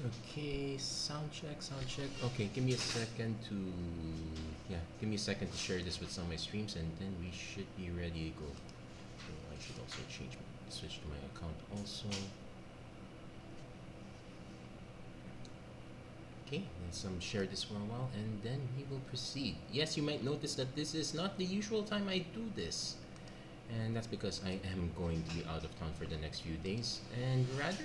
Okay, sound check, sound check. Okay, give me a second to share this with some of my streams, and then we should be ready to go. So I should also switch to my account also. Okay, and some share this for a while, and then we will proceed. Yes, you might notice that this is not the usual time I do this, and that's because I am going to be out of town for the next few days, and rather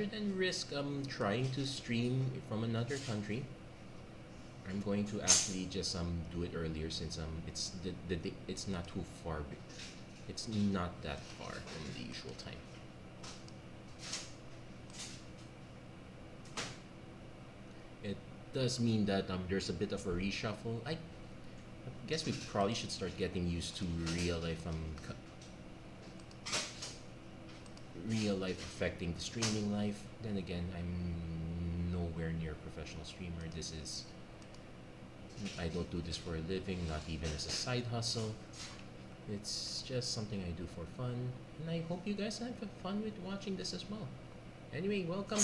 than risk trying to stream from another country, I'm going to actually just do it earlier since it's not too far. It's not that far from the usual time. It does mean that there's a bit of a reshuffle. I guess we probably should start getting used to real life affecting the streaming life. Then again, I'm nowhere near a professional streamer. I don't do this for a living, not even as a side hustle. It's just something I do for fun, and I hope you guys have fun with watching this as well. Anyway, welcome.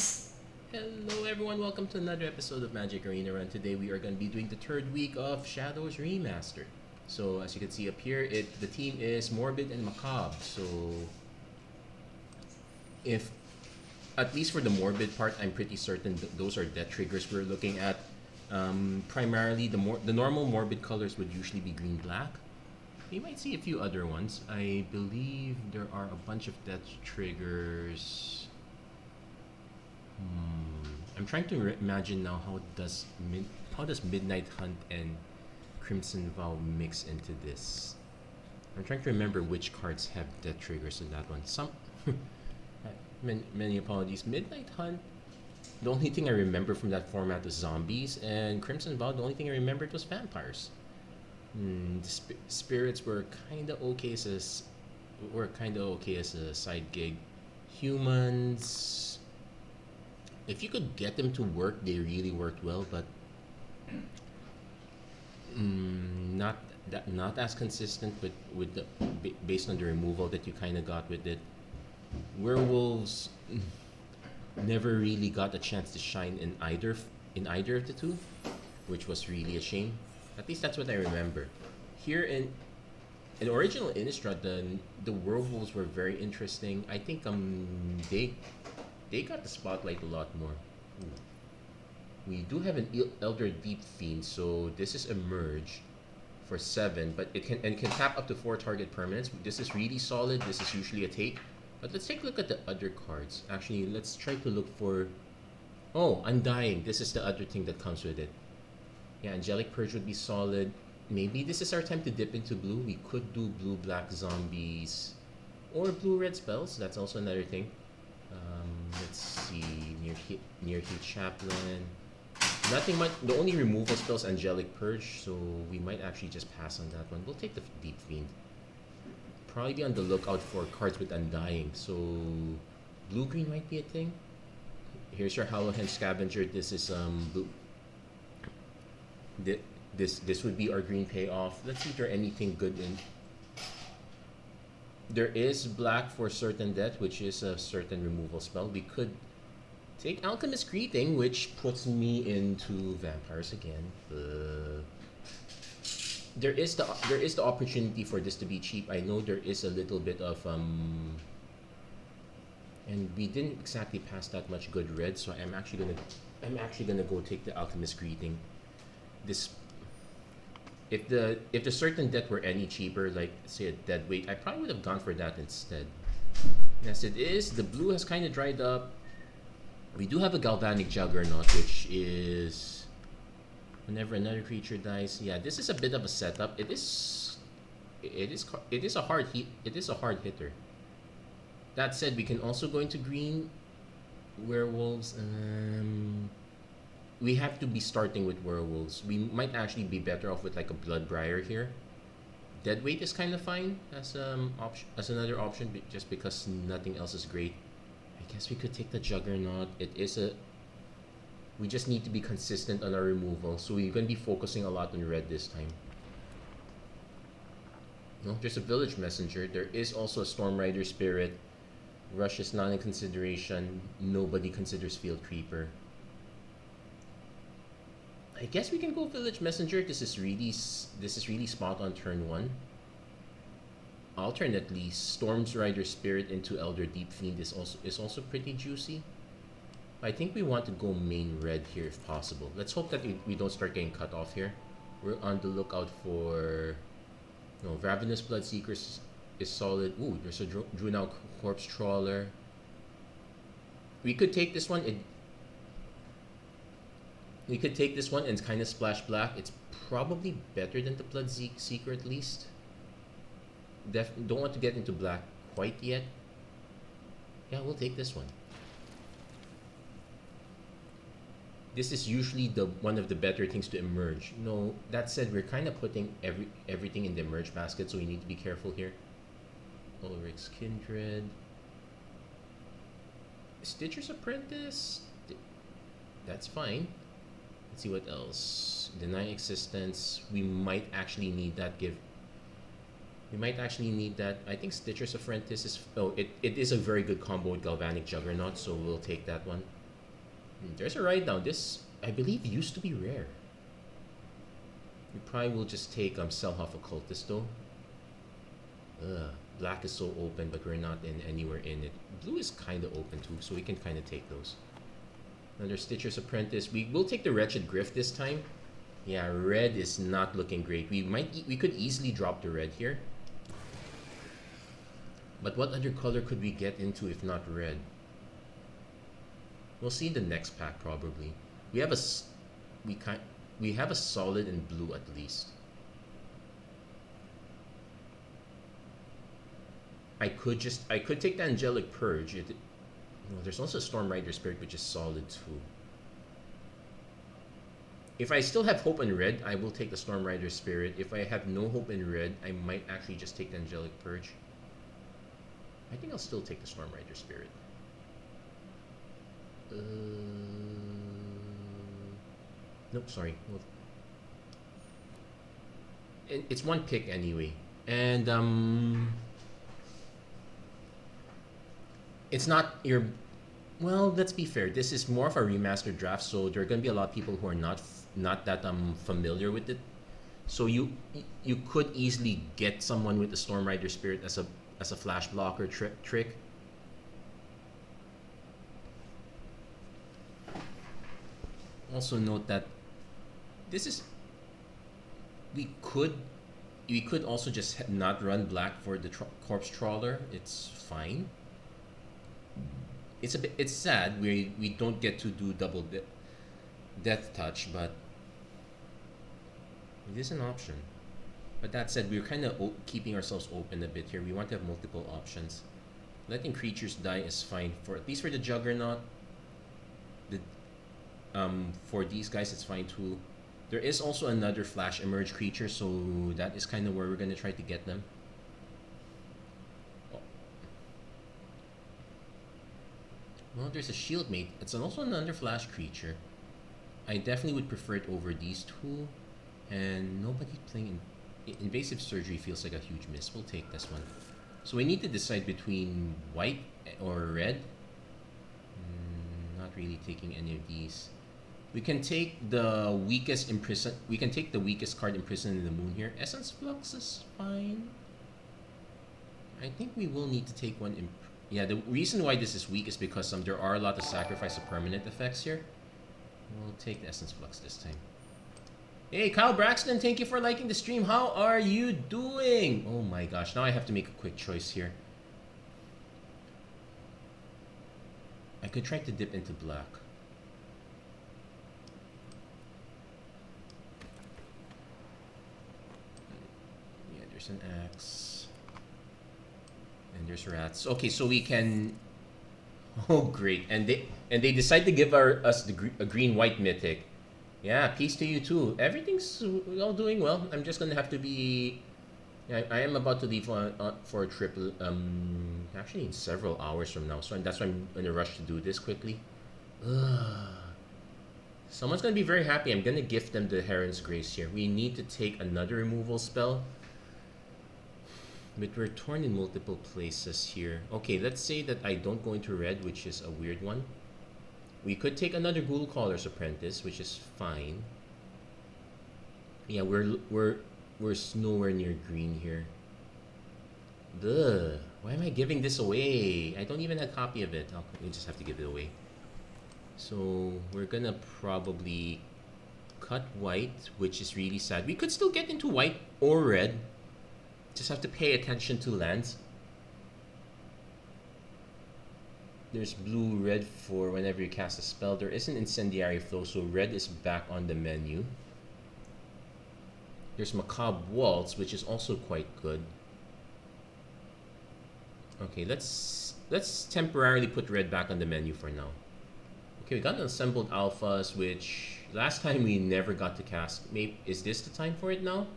Hello everyone, welcome to another episode of MTG Arena Run. Today we are going to be doing the third week of Shadows Remastered. So as you can see up here, the team is Morbid and Macabre. So if, at least for the Morbid part, I'm pretty certain those are death triggers we're looking at. Primarily, the normal Morbid colors would usually be green-black. You might see a few other ones. I believe there are a bunch of death triggers. I'm trying to imagine now how does Midnight Hunt and Crimson Vow mix into this. I'm trying to remember which cards have death triggers in that one. Many apologies. Midnight Hunt, the only thing I remember from that format was zombies, and Crimson Vow, the only thing I remembered was vampires. The spirits were kind of okay as a side gig. Humans, if you could get them to work, they really worked well, but not as consistent with the based on the removal that you kind of got with it. Werewolves never really got a chance to shine in either of the two, which was really a shame. At least that's what I remember. Here in original Innistrad, the werewolves were very interesting. I think they got the spotlight a lot more. We do have an Elder Deep Fiend, so this is a merge for 7, but it can tap up to 4 target permanents. This is really solid. This is usually a take. But let's take a look at the other cards. Actually, let's try to look for... Oh, Undying. This is the other thing that comes with it. Yeah, Angelic Purge would be solid. Maybe this is our time to dip into blue. We could do blue-black zombies or blue-red spells. That's also another thing. Let's see. Near Heat Chaplain. Nothing much. The only removal spell is Angelic Purge, so we might actually just pass on that one. We'll take the Deep Fiend. Probably be on the lookout for cards with Undying. So blue-green might be a thing. Here's your Halloween Scavenger. This is blue. This would be our green payoff. Let's see if there's anything good in. There is black for certain death, which is a certain removal spell. We could take Alchemist Greeting, which puts me into vampires again. There is the opportunity for this to be cheap. I know there is a little bit of and we didn't exactly pass that much good red, so I'm actually gonna go take the Alchemist Greeting. This, if the certain death were any cheaper, like say a Deadweight, I probably would have gone for that instead. Yes, it is. The blue has kind of dried up. We do have a Galvanic Juggernaut, which is whenever another creature dies. Yeah, this is a bit of a setup. It is a hard hitter. That said, we can also go into green werewolves. We have to be starting with werewolves. We might actually be better off with like a Bloodbriar here. Deadweight is kind of fine as another option, just because nothing else is great. I guess we could take the Juggernaut. We just need to be consistent on our removal, so we're going to be focusing a lot on red this time. No, there's a Village Messenger. There is also a Storm Rider Spirit. Rush is not in consideration. Nobody considers Field Creeper. I guess we can go Village Messenger. This is really spot on turn 1. Alternately, Storm's Rider Spirit into Elder Deep Fiend is also pretty juicy. I think we want to go main red here if possible. Let's hope that we don't start getting cut off here. We're on the lookout for... No, Ravenous Bloodseekers is solid. Ooh, there's a Druid Corpse Trawler. We could take this one. We could take this one and kind of splash black. It's probably better than the Bloodseeker at least. Don't want to get into black quite yet. Yeah, we'll take this one. This is usually one of the better things to emerge. No, that said, we're kind of putting everything in the emerge basket, so we need to be careful here. Ulrich's Kindred. Stitcher's Apprentice. That's fine. Let's see what else. Deny Existence. We might actually need that. We might actually need that. I think Stitcher's Apprentice is... Oh, it is a very good combo with Galvanic Juggernaut, so we'll take that one. There's a Ride Down. This, I believe, used to be rare. We probably will just take Selhoff Occultist, though. Black is so open, but we're not anywhere in it. Blue is kind of open, too, so we can kind of take those. Another Stitcher's Apprentice. We will take the Wretched Griff this time. Yeah, red is not looking great. We could easily drop the red here. But what other color could we get into if not red? We'll see in the next pack probably. We have a solid in blue at least. I could take the Angelic Purge. There's also Storm Rider Spirit, which is solid too. If I still have hope in red, I will take the Storm Rider Spirit. If I have no hope in red, I might actually just take the Angelic Purge. I think I'll still take the Storm Rider Spirit. Nope, sorry. Well, it's one pick anyway. And, it's not your... Well, let's be fair. This is more of a remastered draft, so there are going to be a lot of people who are not that familiar with it. So you could easily get someone with the Storm Rider Spirit as a flash blocker trick. Also note that this is... We could also just not run black for the Corpse Trawler. It's fine. It's sad we don't get to do double death touch, but it is an option. But that said, we're kind of keeping ourselves open a bit here. We want to have multiple options. Letting creatures die is fine for at least for the Juggernaut. For these guys, it's fine too. There is also another Flash Emerge creature, so that is kind of where we're gonna try to get them. Well, there's a Shield Mate. It's also another Flash creature. I definitely would prefer it over these two. And nobody playing Invasive Surgery feels like a huge miss. We'll take this one. So we need to decide between white or red. Not really taking any of these. We can take the weakest Imprison. We can take the weakest card, Imprison in the Moon here. Essence Flux is fine. I think we will need to take one. Yeah, the reason why this is weak is because there are a lot of sacrifice of permanent effects here. We'll take the Essence Flux this time. Hey, Kyle Braxton, thank you for liking the stream. How are you doing? Oh my gosh, now I have to make a quick choice here. I could try to dip into black. Yeah, there's an axe. And there's rats. Okay, so we can... Oh, great. And they decide to give us a green-white mythic. Yeah, peace to you too. Everything's all doing well. I'm just gonna have to be... I am about to leave for a trip, actually in several hours from now. So that's why I'm in a rush to do this quickly. Someone's gonna be very happy. I'm gonna gift them the Heron's Grace here. We need to take another removal spell. But we're torn in multiple places here. Okay, let's say that I don't go into red, which is a weird one. We could take another Ghoul Caller's Apprentice, which is fine. Yeah, we're nowhere near green here. Ugh, why am I giving this away? I don't even have a copy of it. Oh, we just have to give it away. So we're gonna probably cut white, which is really sad. We could still get into white or red. Just have to pay attention to lands. There's blue-red for whenever you cast a spell. There is an Incendiary Flow, so red is back on the menu. There's Macabre Waltz, which is also quite good. Okay, let's temporarily put red back on the menu for now. Okay, we got an Assembled Alphas, which last time we never got to cast. Maybe is this the time for it now?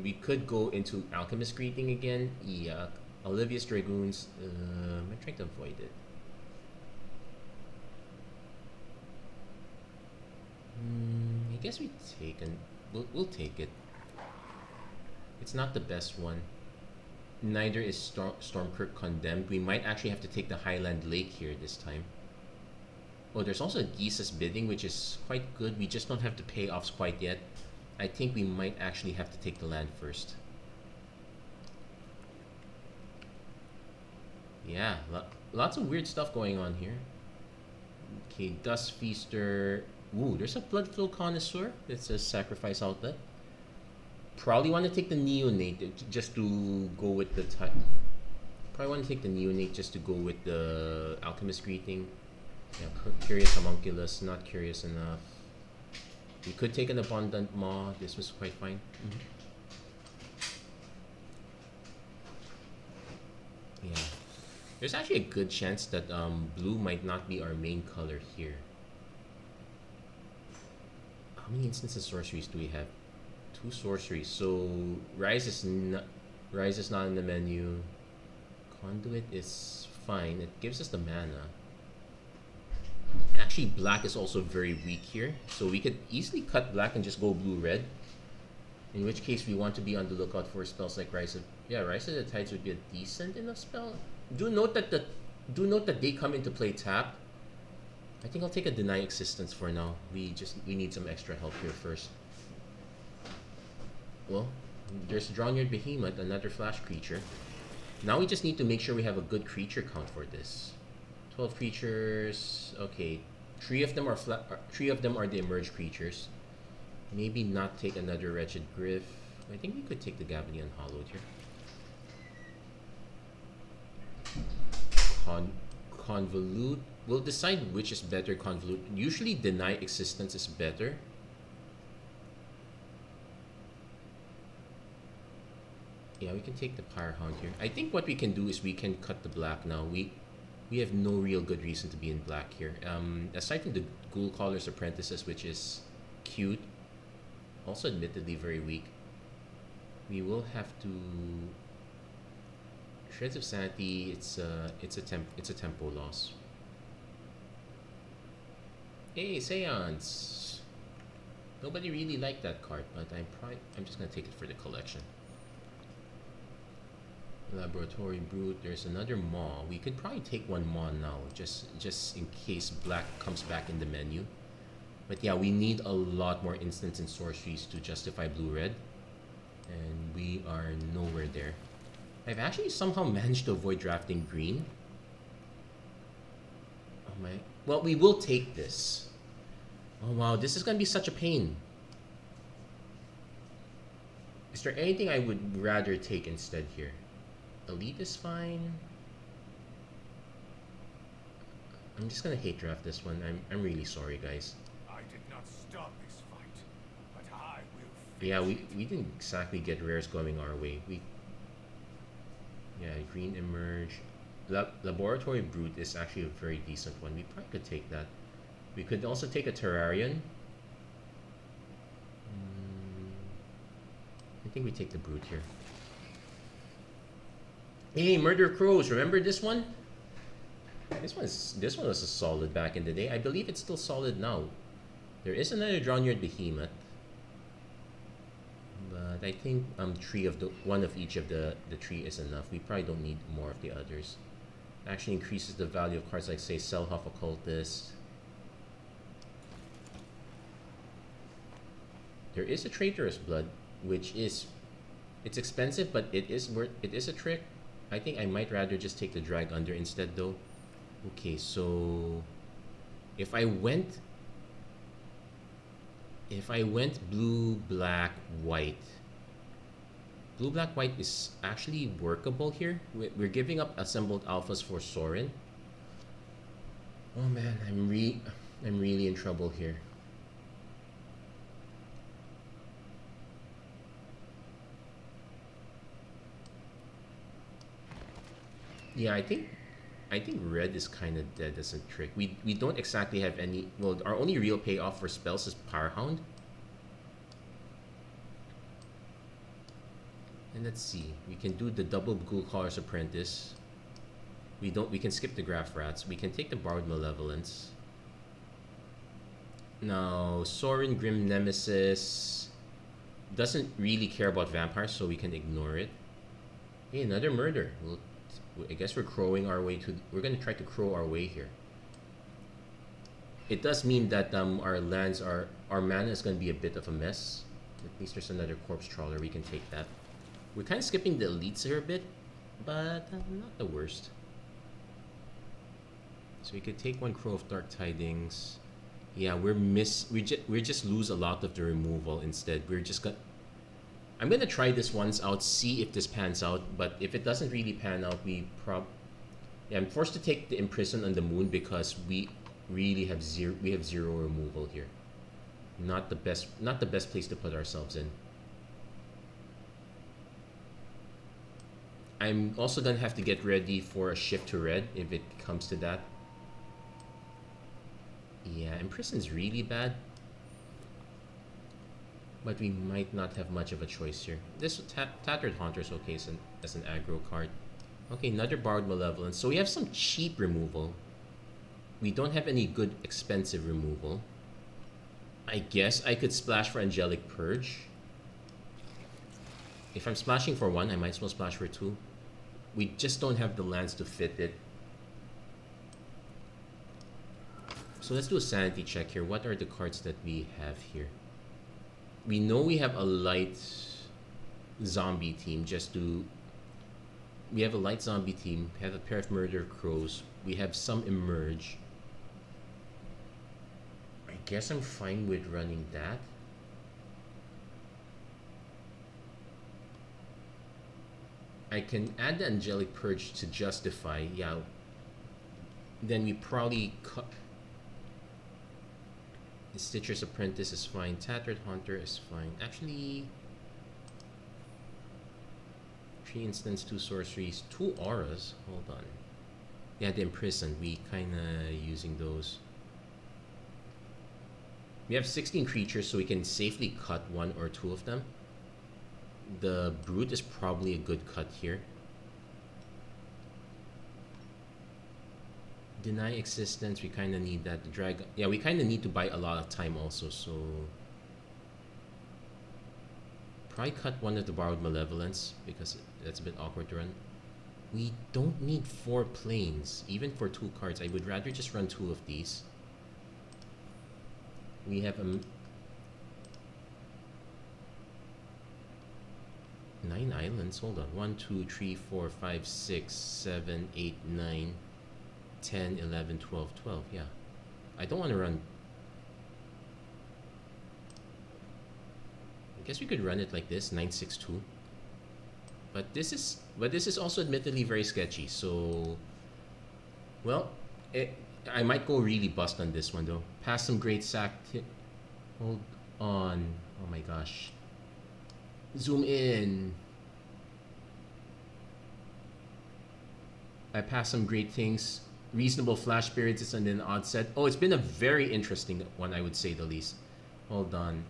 We could go into Alchemist Greeting again. Yeah, Olivia's Dragoons. I'm trying to avoid it. I guess we'll take it. It's not the best one. Neither is Stormkirk Condemned. We might actually have to take the Highland Lake here this time. Oh, there's also Gisa's Bidding, which is quite good. We just don't have the payoffs quite yet. I think we might actually have to take the land first. Yeah, lots of weird stuff going on here. Okay, Dust Feaster. Ooh, there's a Bloodflow Connoisseur. It's a sacrifice outlet. Probably want to take the Neonate just to go with the type. Probably want to take the Neonate just to go with the Alchemist Greeting. Yeah, Curious Homunculus, not curious enough. We could take an Abundant Maw. This was quite fine. Yeah. There's actually a good chance that blue might not be our main color here. How many instances sorceries do we have? 2 sorceries. So Rise is not in the menu. Conduit is fine. It gives us the mana. Actually, black is also very weak here, so we could easily cut black and just go blue-red. In which case, we want to be on the lookout for spells like Rise of the Tides would be a decent enough spell. Do note that they come into play tap. I think I'll take a Deny Existence for now. We need some extra help here first. Well, there's Drawneyard Behemoth, another flash creature. Now we just need to make sure we have a good creature count for this. 12 creatures. Okay, 3 of them are the emerged creatures. Maybe not take another Wretched Griff. I think we could take the Gabanian Hollowed here. Convolute. We'll decide which is better. Convolute. Usually Deny Existence is better. Yeah, we can take the Pyrehound here. I think what we can do is we can cut the black now. We have no real good reason to be in black here. Aside from the Ghoul Caller's Apprentices, which is cute, also admittedly very weak, we will have to Shreds of Sanity. It's a tempo loss. Hey, Seance. Nobody really liked that card, but I'm just gonna take it for the collection. Laboratory Brute. There's another Maw. We could probably take one Maw now, just in case black comes back in the menu. But yeah, we need a lot more instants and sorceries to justify blue-red, and we are nowhere there. I've actually somehow managed to avoid drafting green. Oh my! Well, we will take this. Oh wow, this is gonna be such a pain. Is there anything I would rather take instead here? Elite is fine. I'm just gonna hate draft this one. I'm really sorry, guys. I did not start this fight, but I will. Yeah, we didn't exactly get rares going our way. Green Emerge. Laboratory Brute is actually a very decent one. We probably could take that. We could also take a Terrarian. I think we take the Brute here. Hey, Murder Crows, remember this one? This one was a solid back in the day. I believe it's still solid now. There is another Drawneyard Behemoth, but But I think one of each of the three is enough. We probably don't need more of the others. Actually increases the value of cards like say Selhoff Occultist. There is a Traitorous Blood, which is it's expensive, but it is a trick. I think I might rather just take the Drag Under instead though. Okay, so if I went blue, black, white. Blue, black, white is actually workable here. We're giving up assembled alphas for Sorin. Oh man, I'm really in trouble here. Yeah, I think red is kind of dead as a trick. We don't exactly have any. Well, our only real payoff for spells is Powerhound. And let's see, we can do the double Ghoul-Caller's Apprentice. We can skip the Graph Rats. We can take the Borrowed Malevolence. Now, Sorin Grim Nemesis doesn't really care about vampires, so we can ignore it. Hey, another murder. I guess we're crowing our way to. We're gonna try to crow our way here. It does mean that our mana is gonna be a bit of a mess. At least there's another Corpse Trawler. We can take that. We're kind of skipping the elites here a bit, but not the worst. So we could take one Crow of Dark Tidings. Yeah, we just lose a lot of the removal instead. I'm gonna try this once out, see if this pans out. But if it doesn't really pan out, I'm forced to take the Imprison on the Moon because we really have zero. We have zero removal here. Not the best place to put ourselves in. I'm also gonna have to get ready for a shift to red if it comes to that. Yeah, Imprison's really bad. But we might not have much of a choice here. This Tattered Haunter's okay as an aggro card. Okay, another Borrowed Malevolence. So we have some cheap removal. We don't have any good expensive removal. I guess I could splash for Angelic Purge. If I'm splashing for one, I might as well splash for two. We just don't have the lands to fit it. So let's do a sanity check here. What are the cards that we have here? We know we have a light zombie team. We have a light zombie team. We have a pair of Murder Crows. We have some Emerge. I guess I'm fine with running that. I can add the Angelic Purge to justify. Yeah. Then we probably cut. Stitcher's Apprentice is fine. Tattered Haunter is fine. Actually, 3 instants, 2 sorceries, 2 auras. Hold on. Yeah, the Imprisoned. We kinda using those. We have 16 creatures, so we can safely cut 1 or 2 of them. The Brute is probably a good cut here. Deny Existence, we kind of need that. The drag, yeah, we kind of need to buy a lot of time also, so probably cut one of the Borrowed Malevolence because that's a bit awkward to run. We don't need 4 planes, even for 2 cards. I would rather just run 2 of these. We have 9 islands. Hold on. 1, 2, 3, 4, 5, 6, 7, 8, 9, 10, 11, 12, 12. Yeah. I don't want to run. I guess we could run it like this, 962. But this is also admittedly very sketchy. So, well, I might go really bust on this one though. Pass some Great Sack. Hold on. Oh my gosh. Zoom in. I passed some great things. Reasonable Flash Spirits is an odd set. Oh, it's been a very interesting one, I would say the least. Hold on.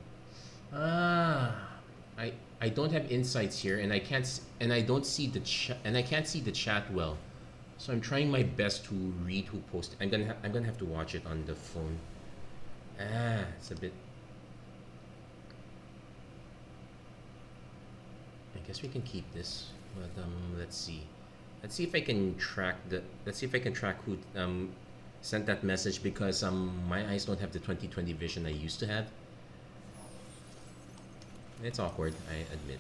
I don't have insights here, and I don't see the chat, and I can't see the chat well. So I'm trying my best to read who posted. I'm gonna have to watch it on the phone. It's a bit. guess we can keep this, but let's see. Let's see if I can track the. Let's see if I can track who sent that message, because my eyes don't have the 20/20 vision I used to have. It's awkward, I admit.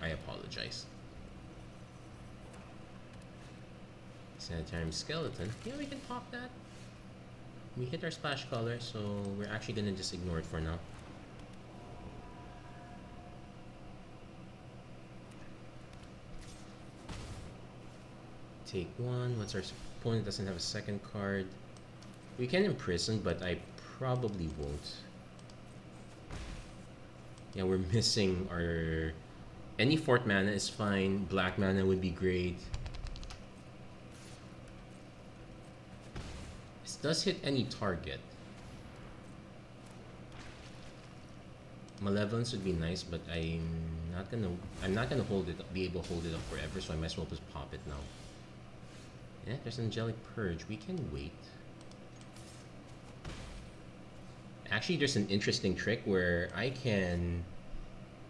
I apologize. Sanitarium skeleton. Yeah, we can pop that. We hit our splash color, so we're actually gonna just ignore it for now. Take one. Once our opponent doesn't have a second card, we can imprison, but I probably won't. Yeah, we're missing our... Any fourth mana is fine. Black mana would be great. This does hit any target. Malevolence would be nice, but I'm not gonna hold it, be able to hold it up forever, so I might as well just pop it now. Yeah, there's Angelic Purge. We can wait. Actually, there's an interesting trick where I can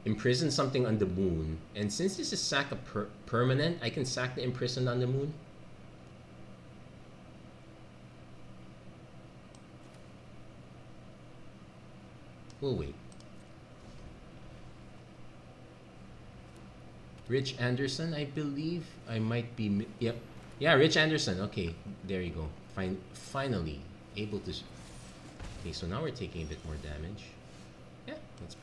imprison something on the moon, and since this is sack a permanent, I can sack the imprisoned on the moon. We'll wait. Rich Anderson, I believe. I might be... Yep. Yeah, Rich Anderson. Okay, there you go. Finally able to... Okay, so now we're taking a bit more damage. Yeah, that's...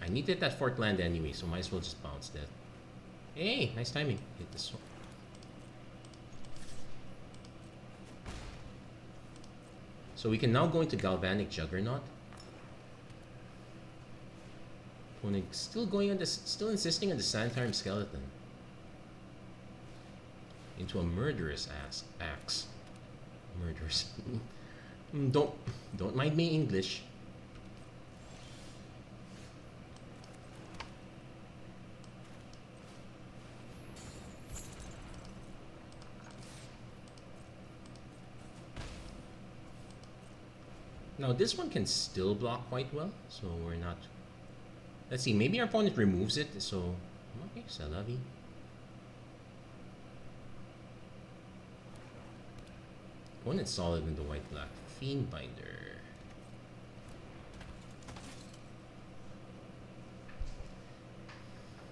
I needed that fourth land anyway, so might as well just bounce that. Hey, nice timing. Hit this one. So we can now go into Galvanic Juggernaut. Still going on this, still insisting on the Sanitarium Skeleton. Into a murderous axe. Murderous. Don't mind me English. Now this one can still block quite well, so we're not... Let's see, maybe our opponent removes it, so... Okay, c'est la vie. Opponent's solid in the white-black. Fiendbinder.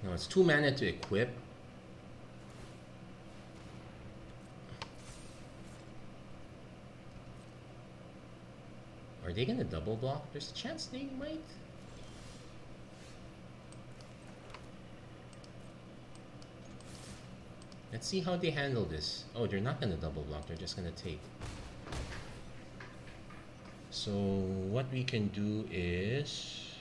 Now it's 2 mana to equip. Are they gonna double block? There's a chance they might. Let's see how they handle this. Oh, they're not gonna double block, they're just gonna take. So what we can do is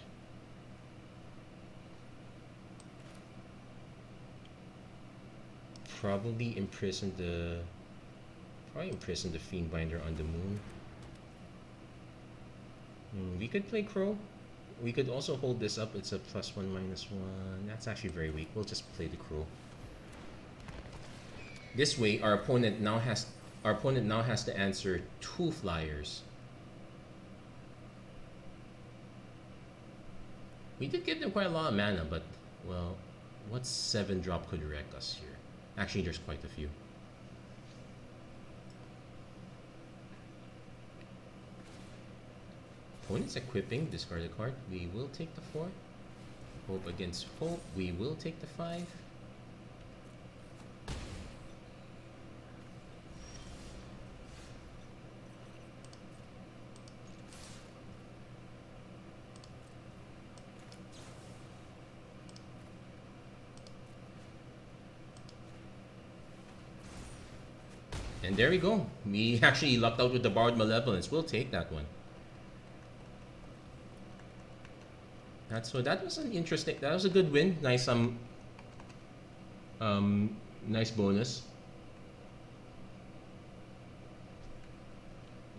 probably imprison the Fiendbinder on the moon. We could play Crow. We could also hold this up. It's a +1, -1. That's actually very weak. We'll just play the Crow. This way, our opponent now has to answer 2 flyers. We did give them quite a lot of mana, but well, what 7-drop could wreck us here? Actually, there's quite a few. Opponent's equipping, discard a card. We will take the 4. Hope against hope. We will take the 5. And there we go. We actually lucked out with the Borrowed Malevolence. We'll take that one. So that was an interesting. That was a good win. Nice nice bonus.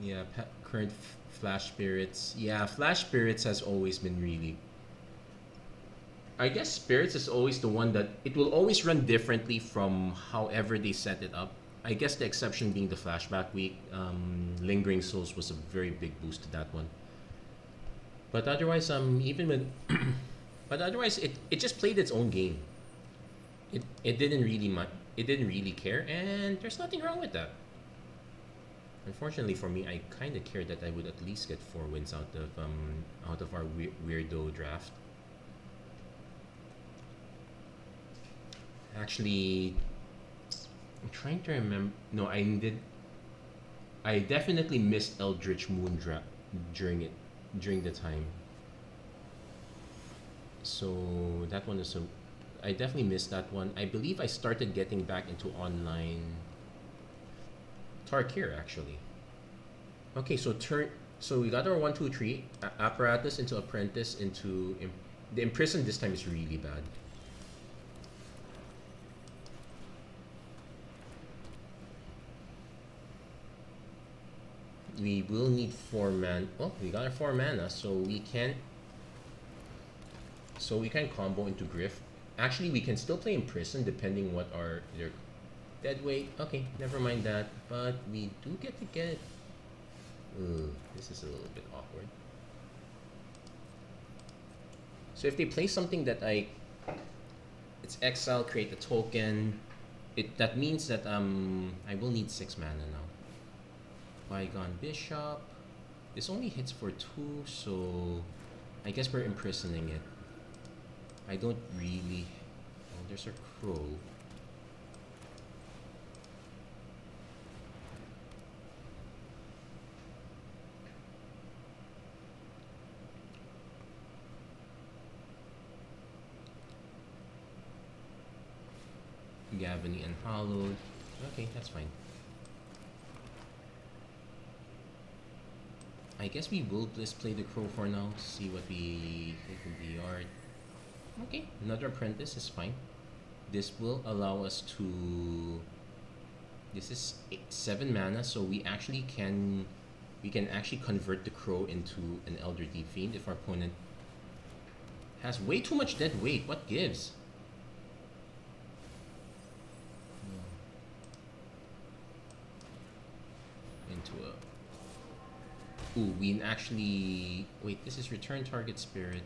Yeah, current Flash Spirits. Yeah, Flash Spirits has always been really... I guess Spirits is always the one that... It will always run differently from however they set it up. I guess the exception being the Flashback week. Lingering Souls was a very big boost to that one. But otherwise, even with... but otherwise, it just played its own game. It didn't really it didn't really care, and there's nothing wrong with that. Unfortunately for me, I kind of cared that I would at least get 4 wins out of our weirdo draft. Actually, I'm trying to remember. No, I did. I definitely missed Eldritch Moon draft during the time. So that one is I definitely missed that one. I believe I started getting back into online Tarkir actually. Okay, so so we got our 1, 2, 3 apparatus into apprentice into the imprisoned. This time is really bad. We will need 4 mana. Well, we got our 4 mana, so we can combo into Griff. Actually, we can still play Imprison depending what our their dead weight. Okay, never mind that. But we do get to get. Ooh, this is a little bit awkward. So if they play something that it's exile, create a token. That means that I will need 6 mana now. Bygone Bishop. This only hits for 2, so I guess we're imprisoning it. I don't really. Oh, there's a crow. Gavany and Hollowed. Okay, that's fine. I guess we will just play the crow for now. See what we think in the yard. Okay, another apprentice is fine. This will allow us to. This is 7 mana, so we can actually convert the crow into an Elder Deep Fiend if our opponent has way too much dead weight. What gives? Into a. Ooh, we actually. Wait, this is return target spirit.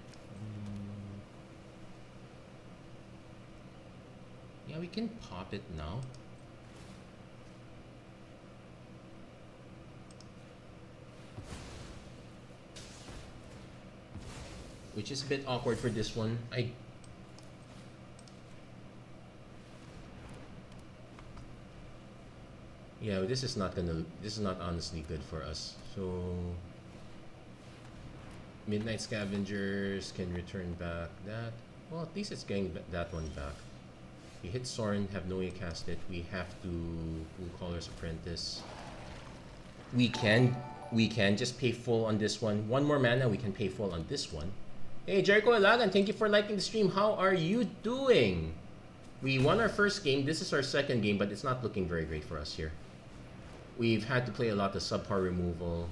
Yeah, we can pop it now. Which is a bit awkward for this one. Yeah, this is not honestly good for us. So Midnight Scavengers can return back that. Well, at least it's getting that one back. We hit Sorin, have no way to cast it. We have to Blue Caller's Apprentice. We can just pay full on this one. 1 more mana, we can pay full on this one. Hey, Jericho Alagan, thank you for liking the stream. How are you doing? We won our first game. This is our second game, but it's not looking very great for us here. We've had to play a lot of subpar removal.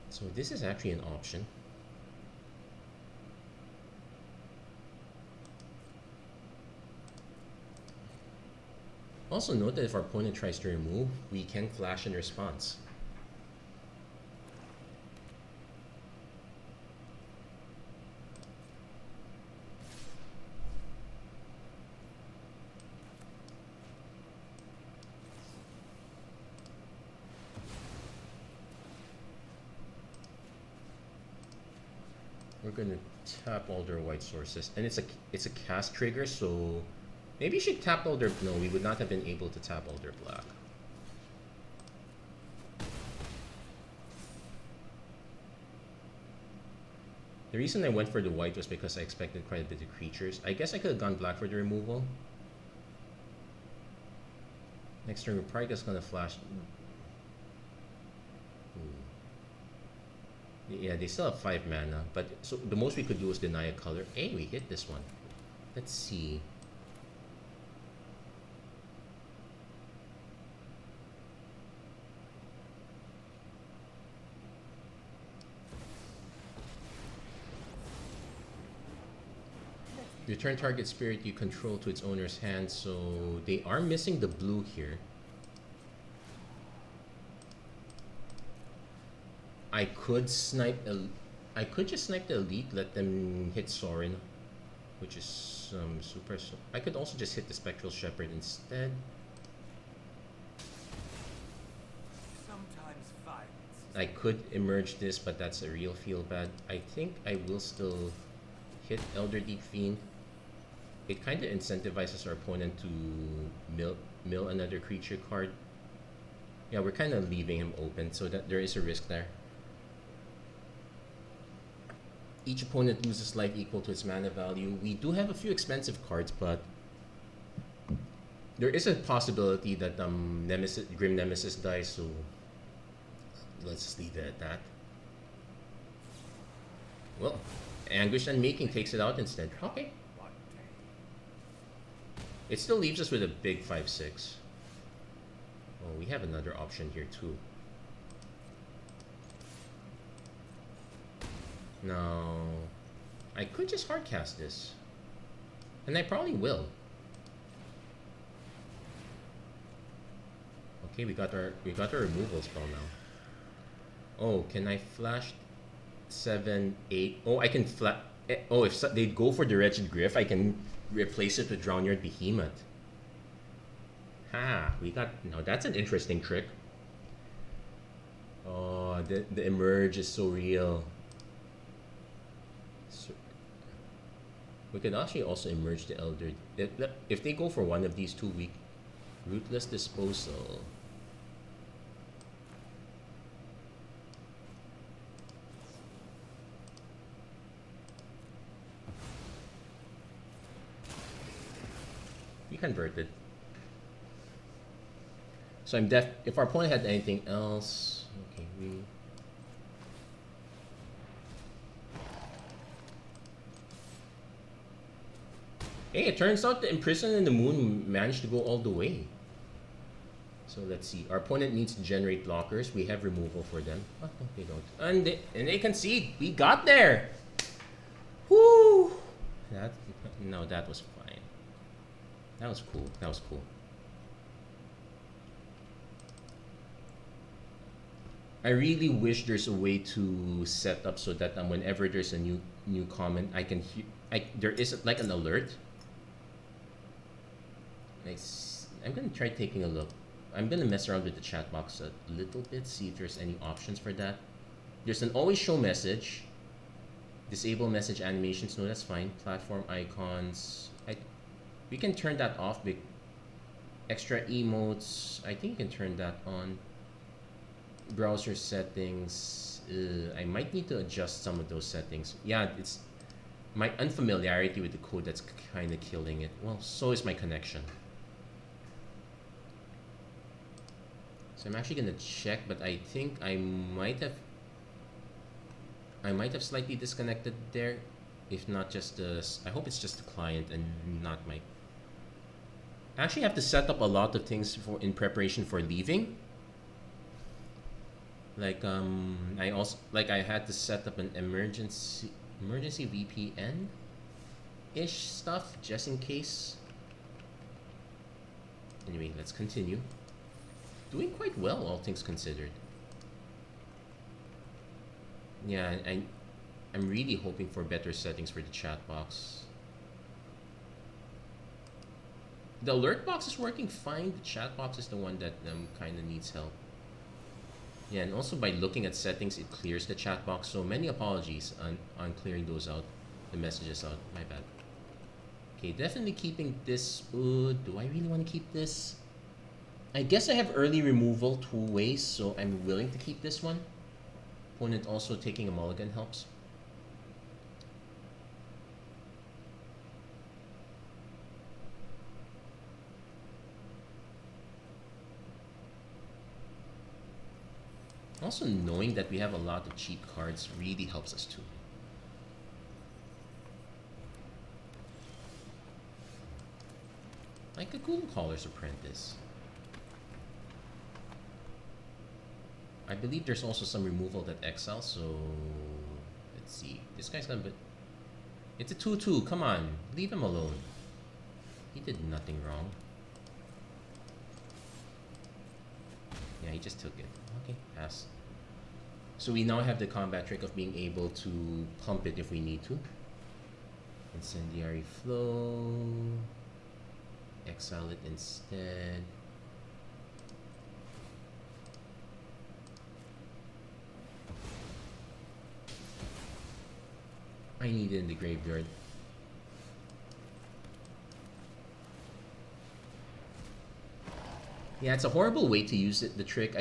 So this is actually an option. Also note that if our opponent tries to remove, we can flash in response. We're gonna tap all their white sources, and it's a cast trigger, so maybe you should tap all their. No, we would not have been able to tap all their black. The reason I went for the white was because I expected quite a bit of creatures. I guess I could have gone black for the removal. Next turn, we're probably just gonna flash. Yeah, they still have 5 mana, but so the most we could do is deny a color. Hey, we hit this one. Let's see. Return target spirit you control to its owner's hand, so they are missing the blue here. I could snipe I could just snipe the elite, let them hit Sorin, which is super. I could also just hit the Spectral Shepherd instead. Sometimes violence. I could emerge this, but that's a real feel bad. I think I will still hit Elder Deep Fiend. It kind of incentivizes our opponent to mill another creature card. Yeah, we're kind of leaving him open, so that there is a risk there. Each opponent loses life equal to its mana value. We do have a few expensive cards, but there is a possibility that Grim Nemesis dies, so let's just leave it at that. Well, Anguish Unmaking takes it out instead. Okay. It still leaves us with a big 5/6. Oh, we have another option here too. No, I could just hardcast this, and I probably will. Okay, we got our removal spell now. Oh, can I flash 7, 8? Oh, I can flash. Oh, if they go for the Wretched Griff, I can replace it with Drownyard Behemoth. Ha! We got. Now that's an interesting trick. Oh, the emerge is so real. So, we could actually also emerge the Elder. If they go for one of these two, weak Ruthless Disposal. We converted. So I'm def. If our opponent had anything else, okay, we. Hey, it turns out the Imprison in the Moon managed to go all the way. So let's see. Our opponent needs to generate blockers. We have removal for them. Oh, no, they don't. And they concede. We got there. Whoo! That was fine. That was cool. That was cool. I really wish there's a way to set up so that whenever there's a new comment, I can hear. There is like an alert. I'm gonna try taking a look. I'm gonna mess around with the chat box a little bit, see if there's any options for that. There's an always show message. Disable message animations. No, that's fine. Platform icons. We can turn that off. Extra emotes. I think you can turn that on. Browser settings. I might need to adjust some of those settings. Yeah, it's my unfamiliarity with the code that's kind of killing it. Well, so is my connection. So I'm actually gonna check, but I think I might have slightly disconnected there. If not just I hope it's just the client and not my. I actually have to set up a lot of things in preparation for leaving. Like I had to set up an emergency VPN ish stuff just in case. Anyway, let's continue. Doing quite well, all things considered. Yeah, I'm really hoping for better settings for the chat box. The alert box is working fine. The chat box is the one that kind of needs help. Yeah, and also by looking at settings, it clears the chat box. So many apologies on clearing those out, the messages out. My bad. Okay, definitely keeping this. Do I really want to keep this? I guess I have early removal 2 ways, so I'm willing to keep this one. Opponent also taking a mulligan helps. Also, knowing that we have a lot of cheap cards really helps us too. Like a Cool Caller's Apprentice. I believe there's also some removal that exiles, so let's see. This guy's gonna be. It's a 2/2. Come on, leave him alone. He did nothing wrong. Yeah, he just took it. Okay, pass. So we now have the combat trick of being able to pump it if we need to. Incendiary Flow. Exile it instead. I need it in the graveyard. Yeah, it's a horrible way to use it, the trick.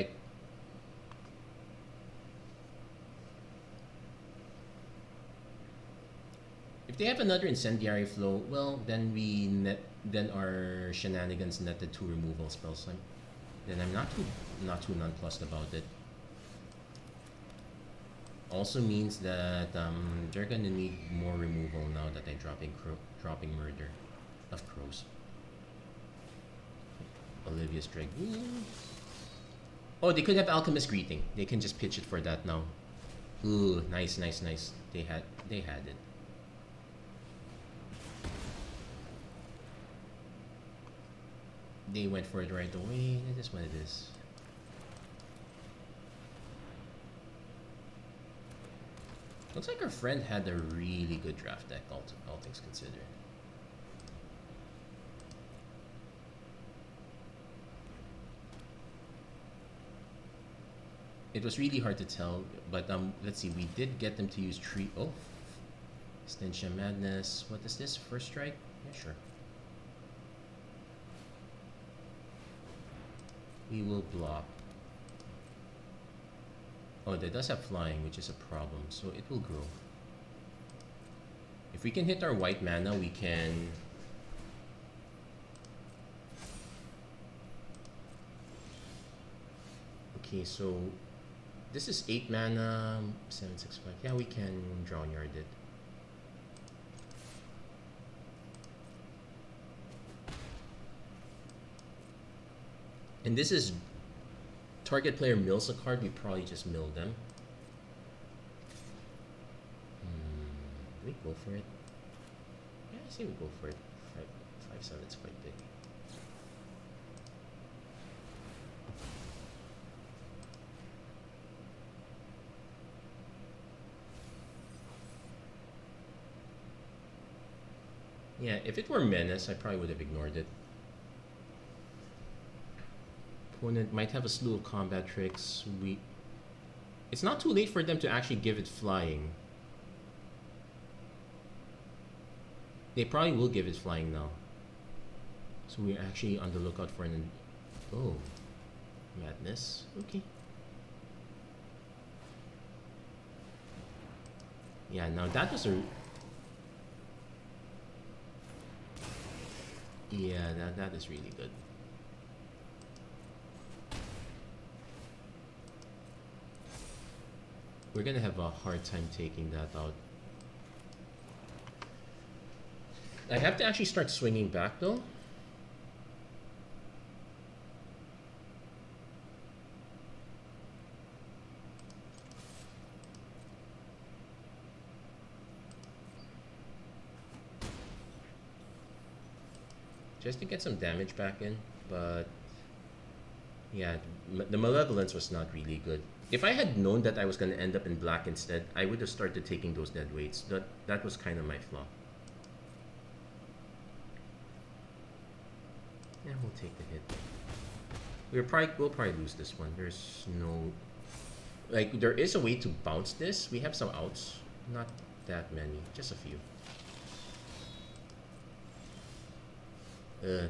If they have another Incendiary Flow, well, then then our shenanigans netted 2 removal spells. Then I'm not too nonplussed about it. Also means that they're gonna need more removal now that I'm dropping Murder of Crows. Olivia's Dragoon. Oh, they could have Alchemist Greeting. They can just pitch it for that now. Ooh, nice. They had it. They went for it right away. That is what it is. Looks like our friend had a really good draft deck, all things considered. It was really hard to tell, but let's see. We did get them to use Stentia Madness. What is this? First strike? Yeah, sure. We will block. Oh, that does have flying, which is a problem, so it will grow. If we can hit our white mana, we can... Okay, so this is 8 mana, 765. Yeah, we can draw and yard it. And this is target player mills a card, we probably just mill them. We go for it. Yeah, I say we go for it. 5/7, it's quite big. Yeah, if it were Menace, I probably would have ignored it. Opponent might have a slew of combat tricks. It's not too late for them to actually give it flying. They probably will give it flying now. So we're actually on the lookout for an... Oh. Madness. Okay. Yeah, now that was a... Yeah, that is really good. We're gonna have a hard time taking that out. I have to actually start swinging back though. Just to get some damage back in, but yeah, the Malevolence was not really good. If I had known that I was going to end up in black instead, I would have started taking those dead weights. That was kind of my flaw. Yeah, we'll take the hit. We'll probably lose this one. There's no... Like, there is a way to bounce this. We have some outs. Not that many. Just a few.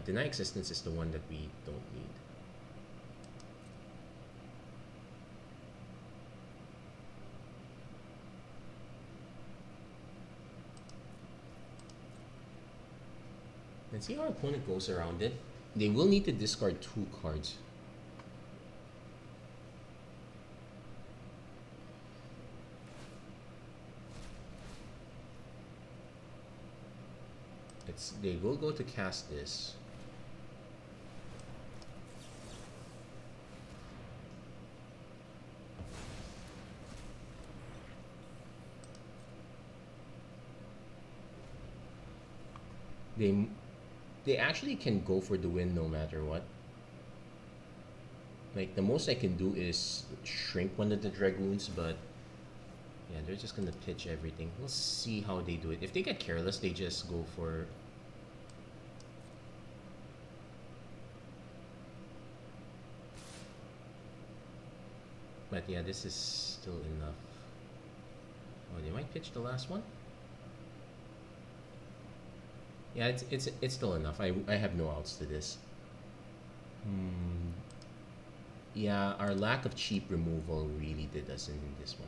Deny Existence is the one that we don't need. Let's see how our opponent goes around it. They will need to discard 2 cards. They will go to cast this. They actually can go for the win no matter what. Like, the most I can do is shrink one of the Dragoons, but yeah, they're just gonna pitch everything. We'll see how they do it. If they get careless, they just go for... But yeah, this is still enough. Oh, they might pitch the last one? Yeah, it's still enough. I have no outs to this. Yeah, our lack of cheap removal really did us in this one.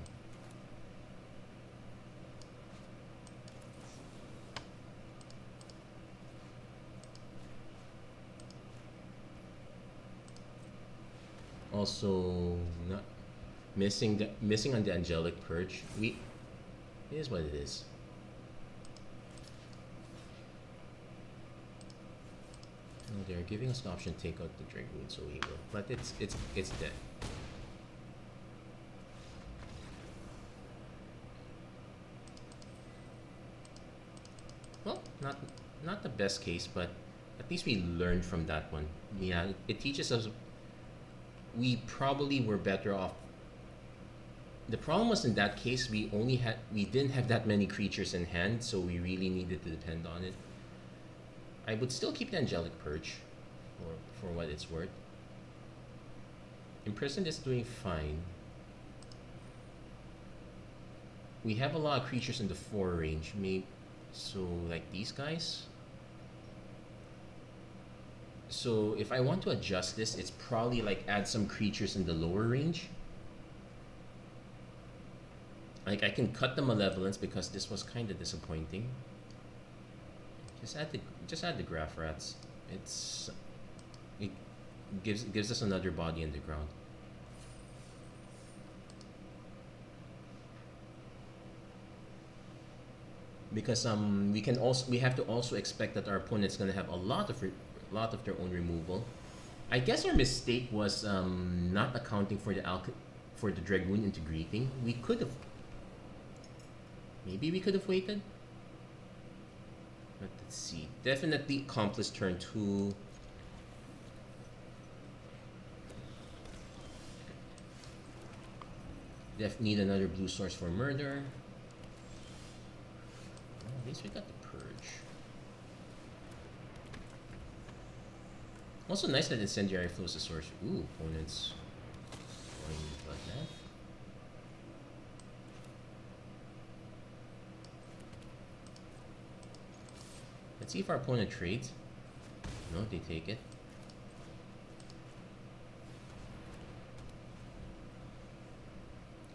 Also, not missing on the Angelic Purge. It is what it is. Oh, they're giving us the option to take out the Dragoon, so we will. But it's dead. Well, not the best case, but at least we learned from that one. Yeah, it teaches us we probably were better off. The problem was in that case we didn't have that many creatures in hand, so we really needed to depend on it. I would still keep the Angelic Purge for what it's worth. Imprisoned is doing fine. We have a lot of creatures in the 4 range, maybe, so like these guys. So if I want to adjust this, it's probably like add some creatures in the lower range. Like I can cut the Malevolence because this was kind of disappointing. Just add the Graph Rats. It gives us another body in the ground. Because we have to also expect that our opponent's gonna have a lot of their own removal. I guess our mistake was not accounting for the Dragoon into Greeting. Maybe we could have waited. But let's see. Definitely Accomplice turn 2. Need another blue source for murder. Oh, at least we got the Purge. Also nice that Incendiary flows the source. Ooh, opponents going like that. Let's see if our opponent trades. No, they take it.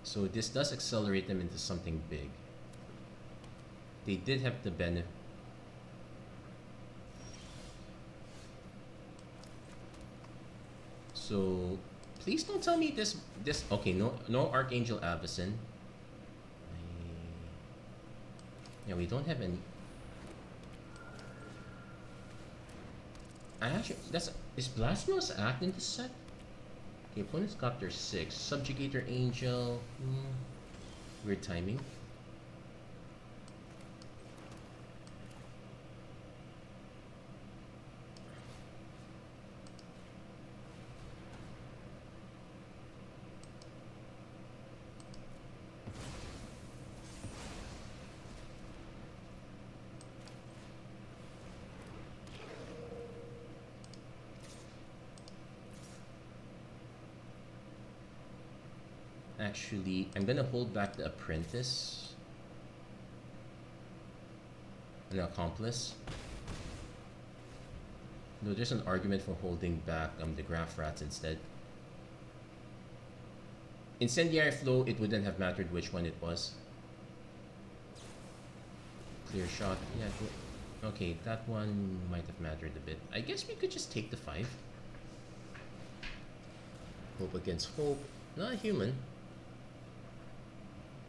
So this does accelerate them into something big. They did have the benefit. So please don't tell me this. Okay, no Archangel Avacyn. Yeah, we don't have any. Is Blasphemous Act in this set? The opponent's got their 6. Subjugator Angel. Weird timing. Actually, I'm gonna hold back the Apprentice. An Accomplice. No, there's an argument for holding back the Graph Rats instead. Incendiary Flow, it wouldn't have mattered which one it was. Clear Shot, yeah. Okay, that one might have mattered a bit. I guess we could just take the 5. Hope against hope. Not a human.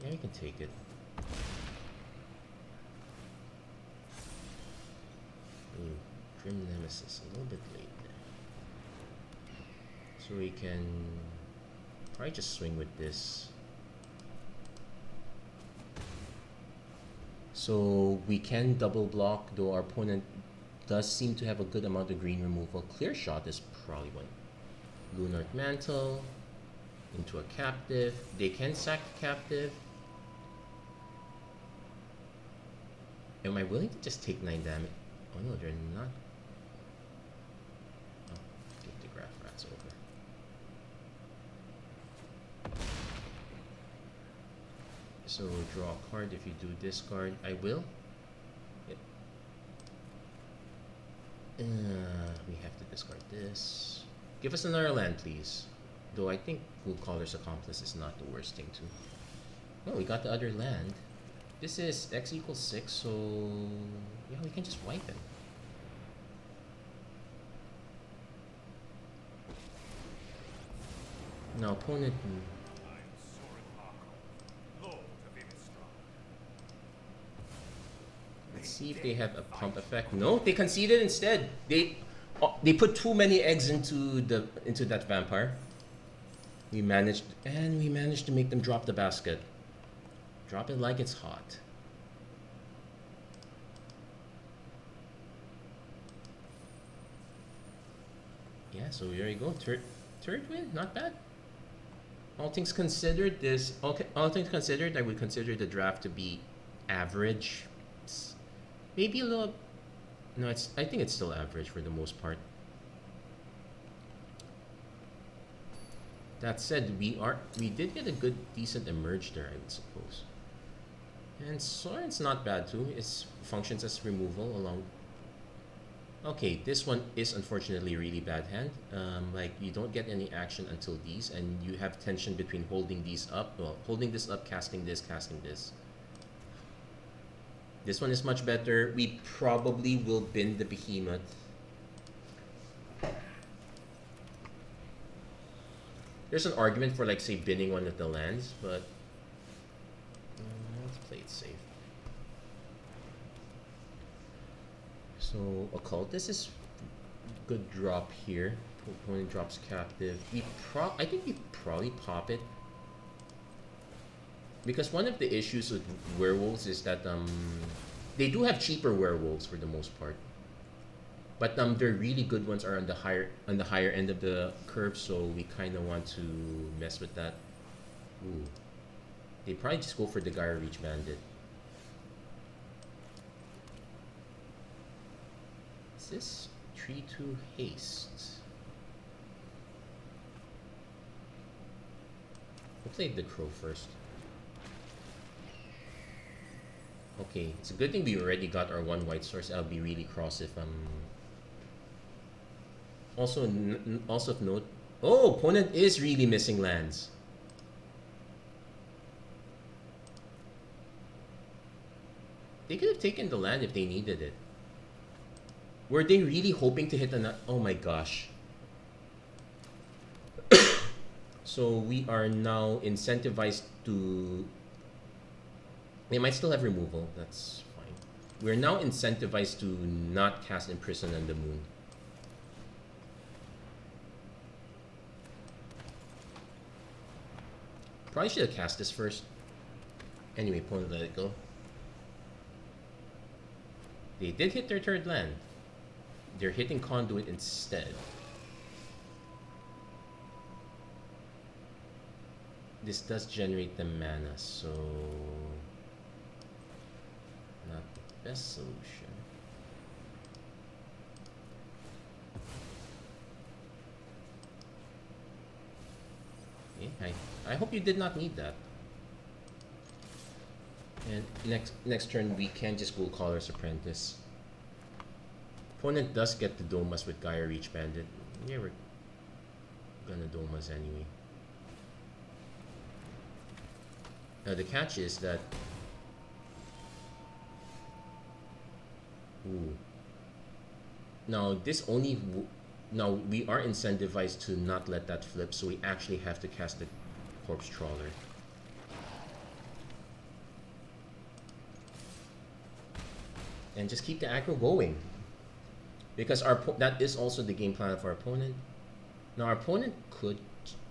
Yeah, we can take it. Grim Nemesis, a little bit late. So we can probably just swing with this. So we can double block, though our opponent does seem to have a good amount of green removal. Clear Shot is probably one. Lunar Mantle into a captive. They can sack the captive. Am I willing to just take 9 damage? Oh no, they're not. Oh, get the Graph Rats over. So draw a card. If you do discard, I will. Yep. We have to discard this. Give us another land, please. Though I think Cool Caller's Accomplice is not the worst thing to. Oh, we got the other land. This is X equals 6, so yeah, we can just wipe him. Now opponent. Let's see if they have a pump effect. No, they conceded instead. They put too many eggs into that vampire. We managed to make them drop the basket. Drop it like it's hot. Yeah, so there you go. Third win, not bad. All things considered, all things considered, I would consider the draft to be average. It's maybe a little. No, I think it's still average for the most part. That said, we did get a good, decent emerge there, I would suppose. And Soren's not bad too. It functions as removal along. Okay, this one is unfortunately really bad hand. Like you don't get any action until these, and you have tension between holding these up. Well, holding this up, casting this, casting this. This one is much better. We probably will bin the behemoth. There's an argument for like say binning one of the lands, but let's play it safe. So Occultist is good drop here. Opponent drops captive. I think we probably pop it. Because one of the issues with werewolves is that they do have cheaper werewolves for the most part. But their really good ones are on the higher end of the curve, so we kind of want to mess with that. Ooh. They probably just go for the Gyre Reach Bandit. Is this 3-2 haste? We'll play the Crow first. Okay, it's a good thing we already got our one white source. I'll be really cross if Also of note. Oh, opponent is really missing lands. They could have taken the land if they needed it. Were they really hoping to hit an? Oh my gosh. So we are now incentivized to. They might still have removal. That's fine. We're now incentivized to not cast Imprison on the Moon. Probably should have cast this first. Anyway, opponent let it go. They did hit their third land. They're hitting Conduit instead. This does generate the mana, so not the best solution. Okay, I hope you did not need that. And next turn we can just go Caller's Apprentice. Opponent does get the Domas with Gyre Reach Bandit. Yeah, we're gonna Domas anyway. Now the catch is that. Ooh. Now this only. Now we are incentivized to not let that flip, so we actually have to cast the Corpse Trawler. And just keep the aggro going. Because that is also the game plan of our opponent. Now our opponent could.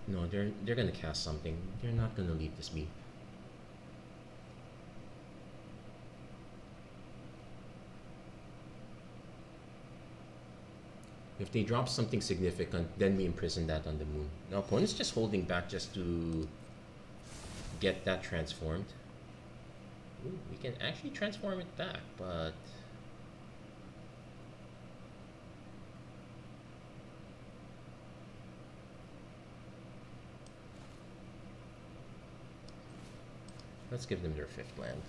No, they're gonna cast something. They're not gonna leave this be. If they drop something significant, then we imprison that on the moon. Now, opponent's just holding back just to get that transformed. Ooh, we can actually transform it back, but let's give them their 5th land.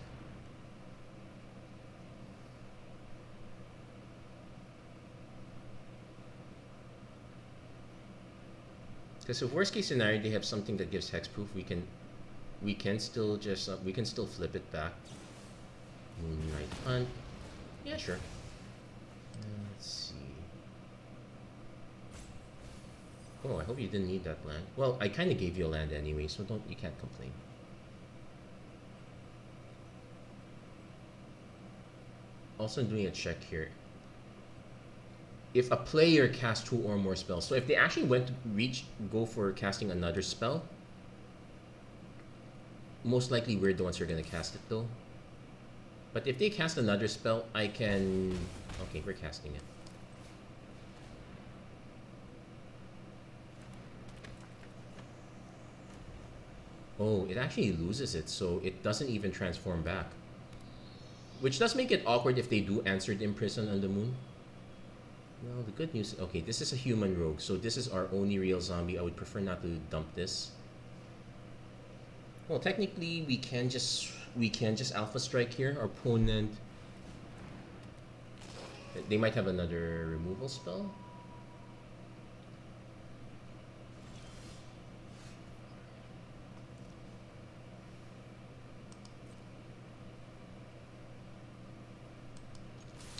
Because if worst case scenario they have something that gives hexproof, we can still just we can still flip it back. Moonlight Hunt. Yeah, sure. Let's see. Oh, I hope you didn't need that land. Well, I kind of gave you a land anyway, so you can't complain. Also doing a check here. If a player casts 2 or more spells, so if they actually went to go for casting another spell, most likely we're the ones who are going to cast it though. But if they cast another spell, I can... Okay, we're casting it. Oh, it actually loses it, so it doesn't even transform back. Which does make it awkward if they do Answered Imprison on the moon. Well, the good news... Okay, this is a human rogue, so this is our only real zombie. I would prefer not to dump this. Well, technically, we can just Alpha Strike here. Our opponent... They might have another removal spell.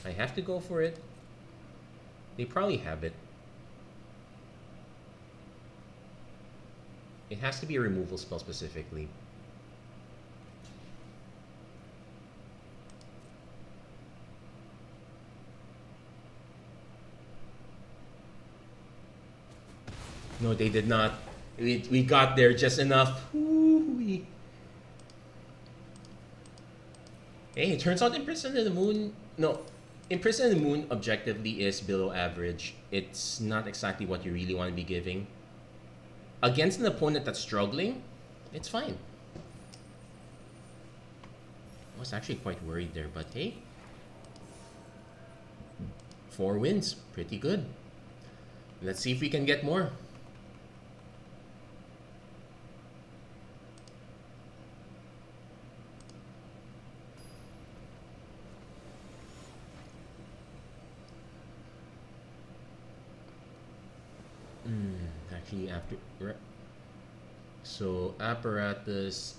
I have to go for it. They probably have it. It has to be a removal spell specifically. No, they did not. We got there just enough. Ooh-wee. Hey, it turns out Imprison in the Moon... No, Imprison in the Moon objectively is below average. It's not exactly what you really want to be giving. Against an opponent that's struggling, it's fine. I was actually quite worried there, but hey. 4 wins, pretty good. Let's see if we can get more. Actually, so apparatus.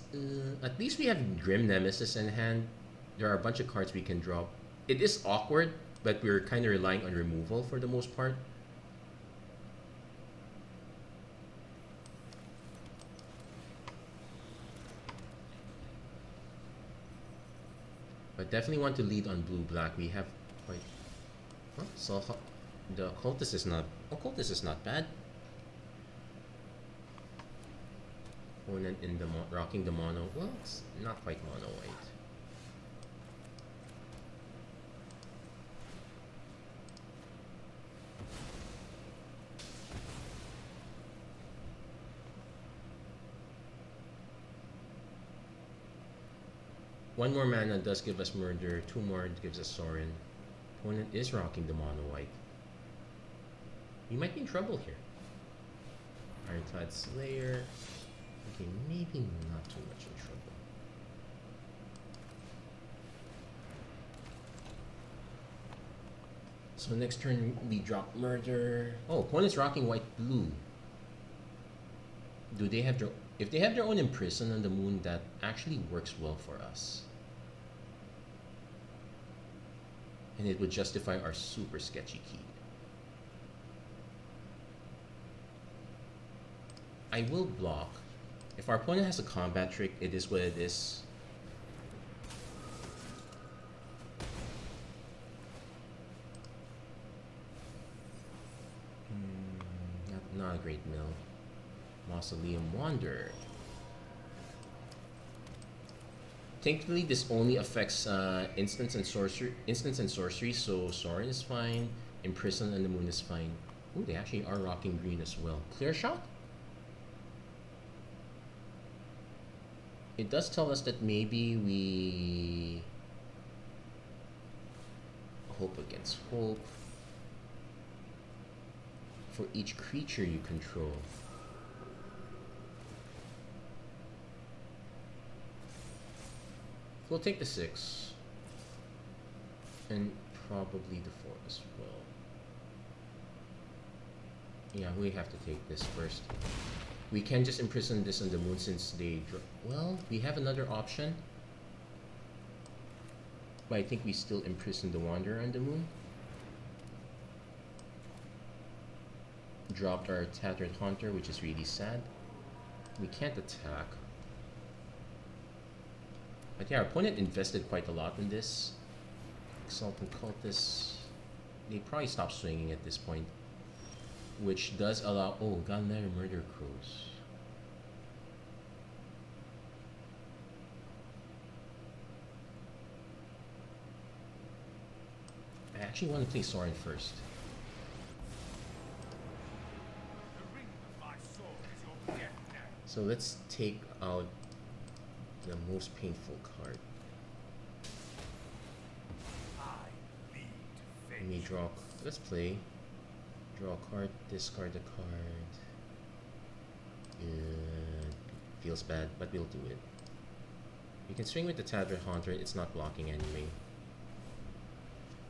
At least we have Grim Nemesis in hand. There are a bunch of cards we can drop. It is awkward, but we're kind of relying on removal for the most part. But definitely want to lead on blue-black. We have quite... Huh? So the Occultist is not... Occultist is not bad. Opponent in the rocking the mono. Well, it's not quite mono white. One more mana does give us Murder. 2 more gives us Sorin. Opponent is rocking the mono white. You might be in trouble here. Ironclad Slayer. Okay, maybe not too much in trouble. So next turn we drop Murder. Oh, opponent's rocking white-blue. Do they have their... If they have their own Imprison on the moon, that actually works well for us. And it would justify our super sketchy key. I will block. If our opponent has a combat trick, it is what it is. Not a great mill. Mausoleum Wander. Thankfully, this only affects instants and sorcery, so Sorin is fine. Imprison on the Moon is fine. Ooh, they actually are rocking green as well. Clear shot? It does tell us that maybe we hope against hope for each creature you control. We'll take the 6 and probably the 4 as well. Yeah, we have to take this first. We can just imprison this on the Moon since they well, we have another option. But I think we still imprison the Wanderer on the Moon. Dropped our Tattered Haunter, which is really sad. We can't attack. But yeah, our opponent invested quite a lot in this. Exalted Cultist. They probably stop swinging at this point. Which does allow... Oh, Galvanic Murder Crows. I actually want to play Sorin first. So let's take out the most painful card. Let me draw... Let's play. Draw a card, discard a card. Feels bad, but we'll do it. You can swing with the Tattered Haunter, it's not blocking anyway.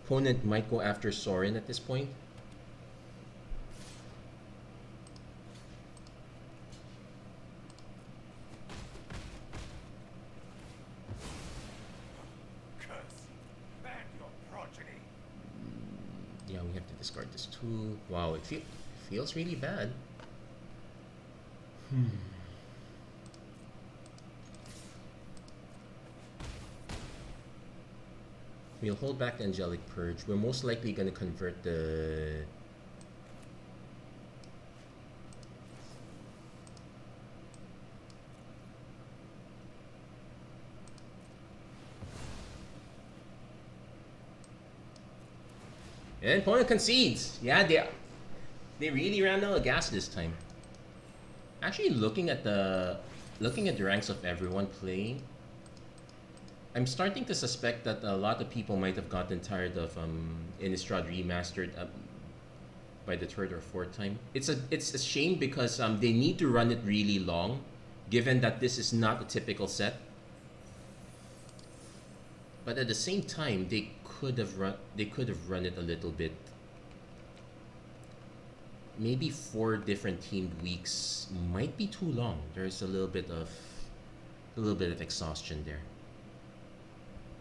Opponent might go after Sorin at this point. Yeah, we have to discard this too. Wow, it feels really bad. We'll hold back the Angelic Purge. We're most likely going to convert the... And opponent concedes. Yeah, they really ran out of gas this time. Actually, looking at the ranks of everyone playing, I'm starting to suspect that a lot of people might have gotten tired of Innistrad Remastered by the third or fourth time. It's a shame because they need to run it really long, given that this is not a typical set. But at the same time, they could have run it a little bit. Maybe 4 different teamed weeks might be too long. There's a little bit of exhaustion there.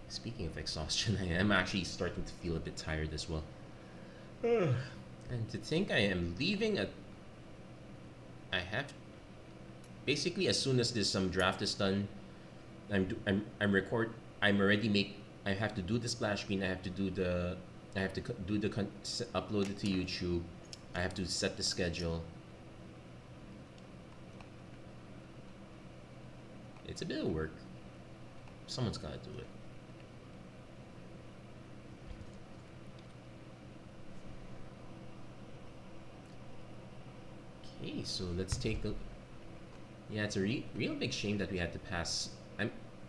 Speaking of exhaustion, I am actually starting to feel a bit tired as well. And to think I am leaving I have basically as soon as this draft is done, I have to do the splash screen. I have to upload it to YouTube. I have to set the schedule. It's a bit of work. Someone's gotta do it. Okay, so let's take a... Yeah, it's a real big shame that we had to pass.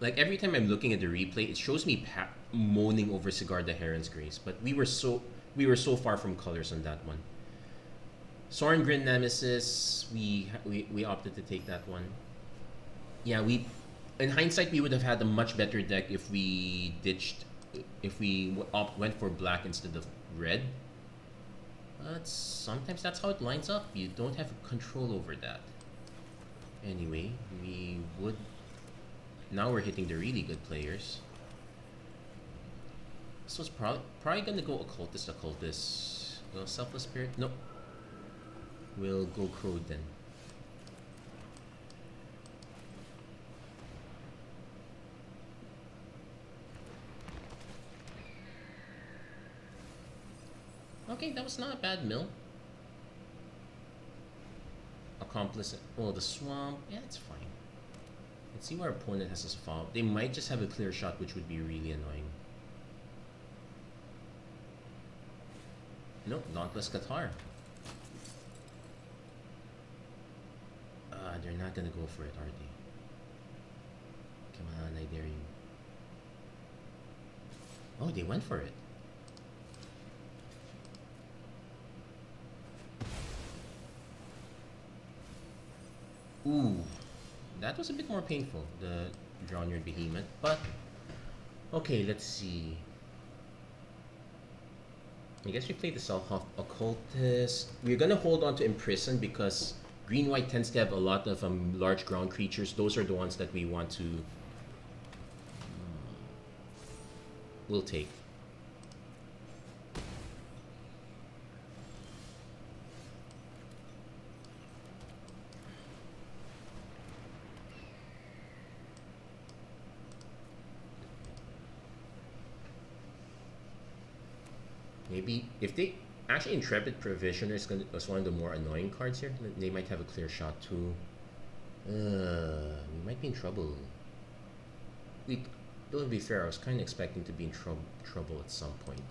Like every time I'm looking at the replay, it shows me moaning over Cigar the Heron's Grace, but we were so far from colors on that one. Sorin Grin Nemesis, we opted to take that one. Yeah, in hindsight we would have had a much better deck if we went for black instead of red. But sometimes that's how it lines up. You don't have control over that. Anyway, now we're hitting the really good players. This was probably gonna go Occultist. Well, Selfless Spirit? No. We'll go Crow then. Okay, that was not a bad mill. Accomplice. Oh, the Swamp. Yeah, it's fine. Let's see where our opponent has his follow. They might just have a clear shot, which would be really annoying. No, Dauntless Qatar. They're not gonna go for it, are they? Come on, I dare you. Oh, they went for it. Ooh, that was a bit more painful, the draw on your behemoth, but okay, let's see. I guess we played the Self Occultist. We're gonna hold on to Imprison because green-white tends to have a lot of large ground creatures. Those are the ones that we want to... we'll take. Maybe if they actually Intrepid Provisioner is one of the more annoying cards here. They might have a clear shot too. We might be in trouble. To be fair, I was kind of expecting to be in trouble at some point.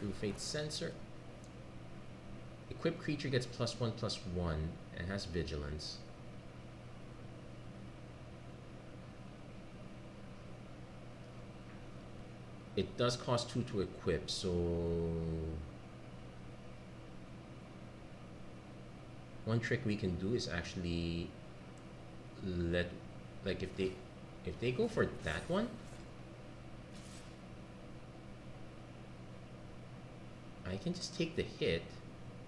True Fate Sensor. Equipped creature gets +1/+1 and has vigilance. It does cost 2 to equip, so one trick we can do is actually let, like, if they go for that one, I can just take the hit,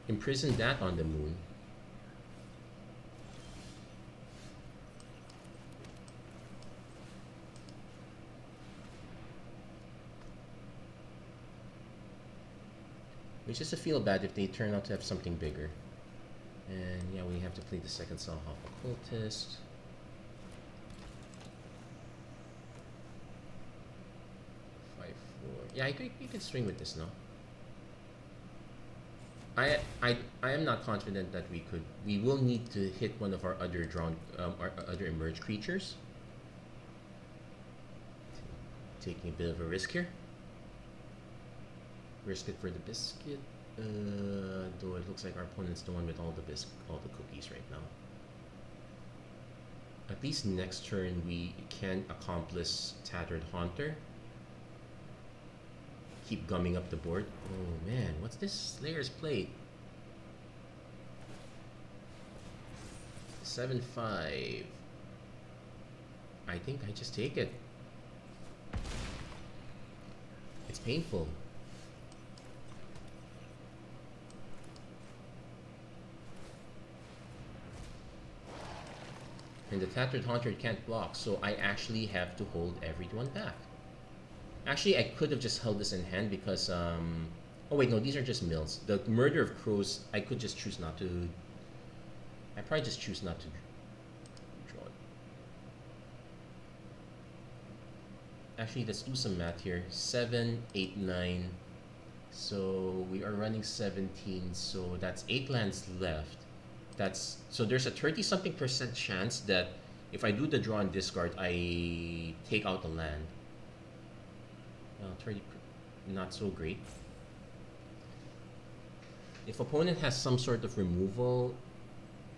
imprison that on the moon. Which is a feel bad if they turn out to have something bigger. And yeah, we have to play the second Self Occultist. Yeah, you can swing with this now. I am not confident that we will need to hit one of our other drawn our other emerged creatures. Taking a bit of a risk here. Risk it for the biscuit. Though it looks like our opponent's the one with all the cookies right now. At least next turn we can accomplish Tattered Haunter. Keep gumming up the board. Oh man, what's this Slayer's Plate? 7/5. I think I just take it. It's painful. And the Tattered Haunter can't block, so I actually have to hold everyone back. Actually, I could have just held this in hand because, oh wait, no, these are just mills. The Murder of Crows, I could just choose not to... I probably just choose not to draw it. Actually, let's do some math here. 7, 8, 9. So we are running 17, so that's 8 lands left. So there's a 30-something% chance that if I do the draw and discard, I take out a land. 30, not so great. If opponent has some sort of removal,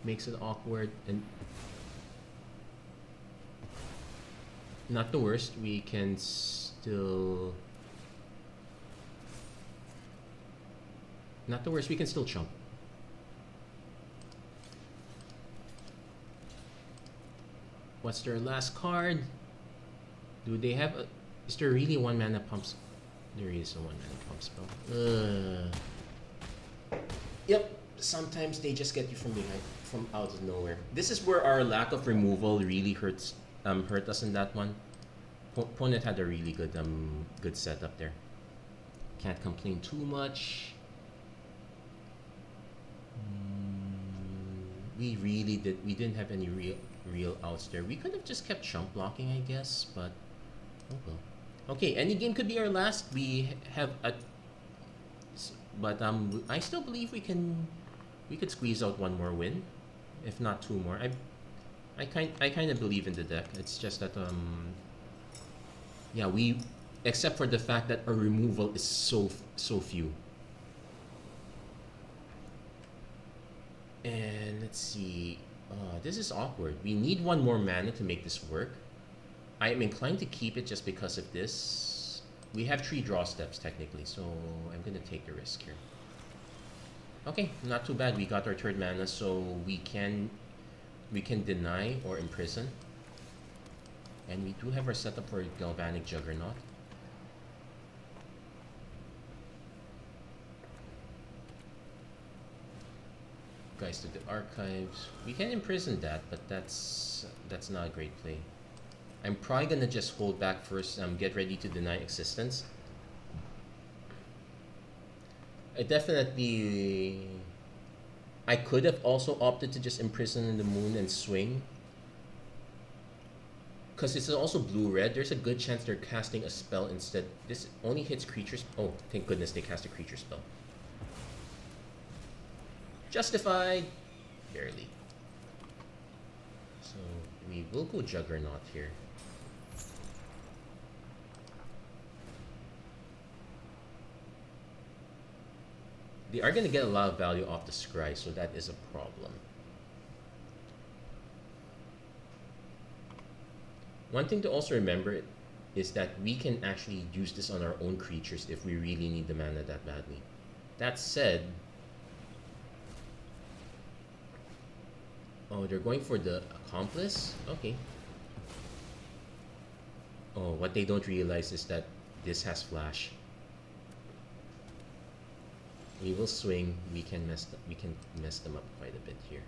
makes it awkward, and not the worst. We can still, not the worst. We can still chump. What's their last card? Do they have a... Is there really one mana pumps? There is a one mana pump spell. Yep. Sometimes they just get you from behind, from out of nowhere. This is where our lack of removal really hurt us in that one. Opponent had a really good setup there. Can't complain too much. We didn't have any real outs there. We could have just kept chump blocking, I guess, but oh well. Okay, any game could be our last. We have a, but I still believe we could squeeze out one more win, if not two more. I kind of believe in the deck. It's just that yeah, we except for the fact that our removal is so few. And let's see. This is awkward. We need one more mana to make this work. I am inclined to keep it just because of this. We have 3 draw steps technically, so I'm gonna take the risk here. Okay, not too bad. We got our 3rd mana, so we can deny or imprison. And we do have our setup for Galvanic Juggernaut. Guys to the archives. We can imprison that, but that's not a great play. I'm probably gonna just hold back first. Get ready to deny existence. I could have also opted to just imprison in the moon and swing. Because it's also blue-red, there's a good chance they're casting a spell instead. This only hits creatures. Oh, thank goodness they cast a creature spell. Justified! Barely. So, we will go Juggernaut here. They are going to get a lot of value off the scry, so that is a problem. One thing to also remember is that we can actually use this on our own creatures if we really need the mana that badly. That said... Oh, they're going for the Accomplice? Okay. Oh, what they don't realize is that this has flash. We will swing. We can mess them up quite a bit here.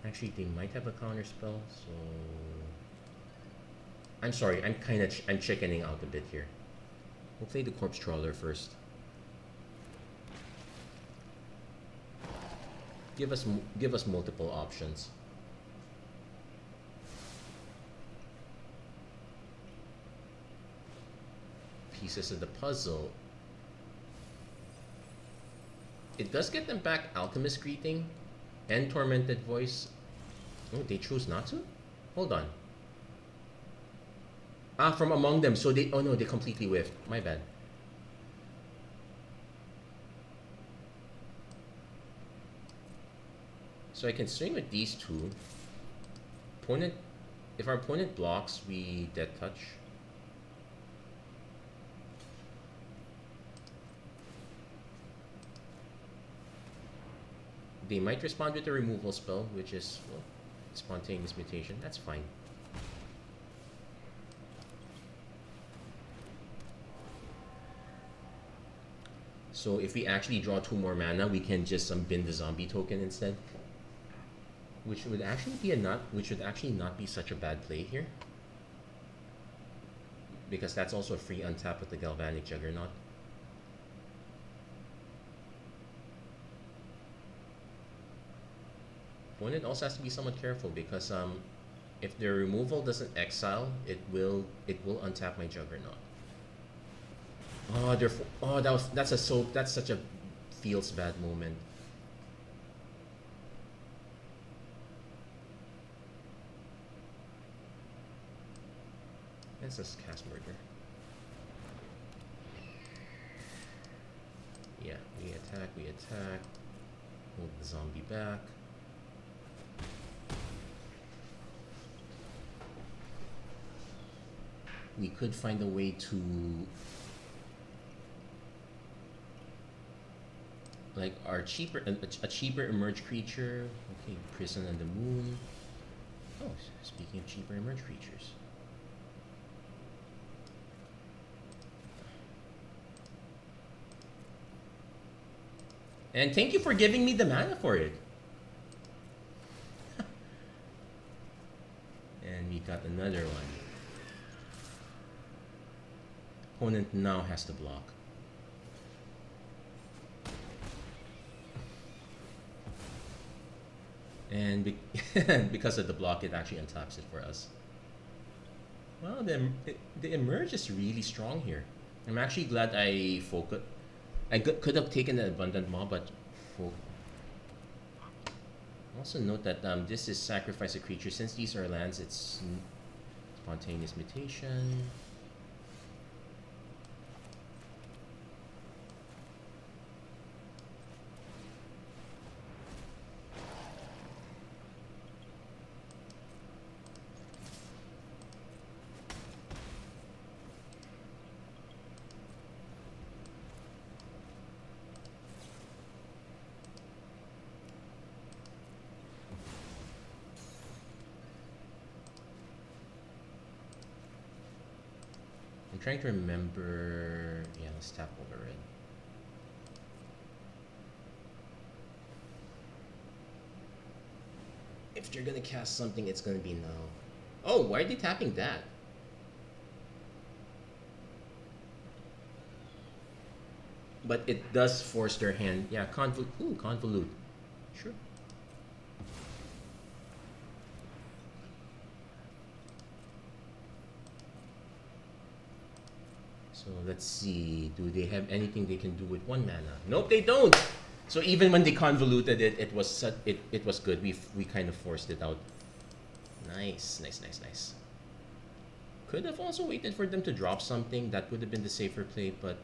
Actually, they might have a counter spell, so I'm sorry. I'm chickening out a bit here. We'll play the Corpse Trawler first. Give us multiple options. Pieces of the puzzle. It does get them back Alchemist Greeting and Tormented Voice. Oh, they choose not to? Hold on. Ah, from among them. So they... Oh no, they completely whiffed. My bad. So I can swing with these two. Opponent... If our opponent blocks, we Death Touch. They might respond with a removal spell, which is, well, Spontaneous Mutation. That's fine. So if we actually draw 2 more mana, we can just bin the zombie token instead, which would actually be not be such a bad play here, because that's also a free untap with the Galvanic Juggernaut. Opponent also has to be somewhat careful because if their removal doesn't exile, it will untap my Juggernaut. Oh, that's such a feels bad moment. Let's just cast Murder. Yeah, we attack. Hold the zombie back. We could find a way to, like, a cheaper emerge creature. Okay, Prison on the Moon. Oh, speaking of cheaper emerge creatures. And thank you for giving me the mana for it. And we got another one. Opponent now has to block. And because of the block, it actually untaps it for us. Well, the emerge is really strong here. I'm actually glad I focus. Could have taken the abundant mob, but also note that this is sacrifice a creature. Since these are lands, it's spontaneous mutation. I'm trying to remember. Yeah, let's tap over it. If you're gonna cast something, it's gonna be now. Oh, why are they tapping that? But it does force their hand. Yeah, convolute. Ooh, convolute. Sure. So let's see. Do they have anything they can do with 1 mana? Nope, they don't. So even when they convoluted it, it was good. We kind of forced it out. Nice. Could have also waited for them to drop something. That would have been the safer play, but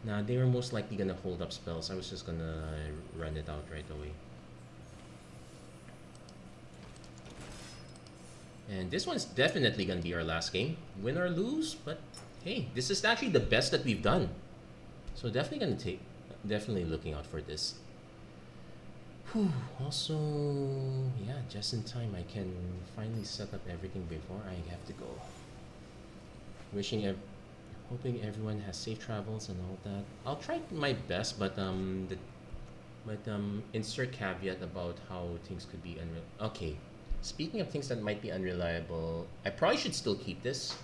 nah, they were most likely gonna hold up spells. I was just gonna run it out right away. And this one's definitely gonna be our last game. Win or lose, but hey, this is actually the best that we've done. So definitely looking out for this. Whew, also, yeah, just in time I can finally set up everything before I have to go. Hoping everyone has safe travels and all that. I'll try my best, but insert caveat about how things could be okay. Speaking of things that might be unreliable, I probably should still keep this.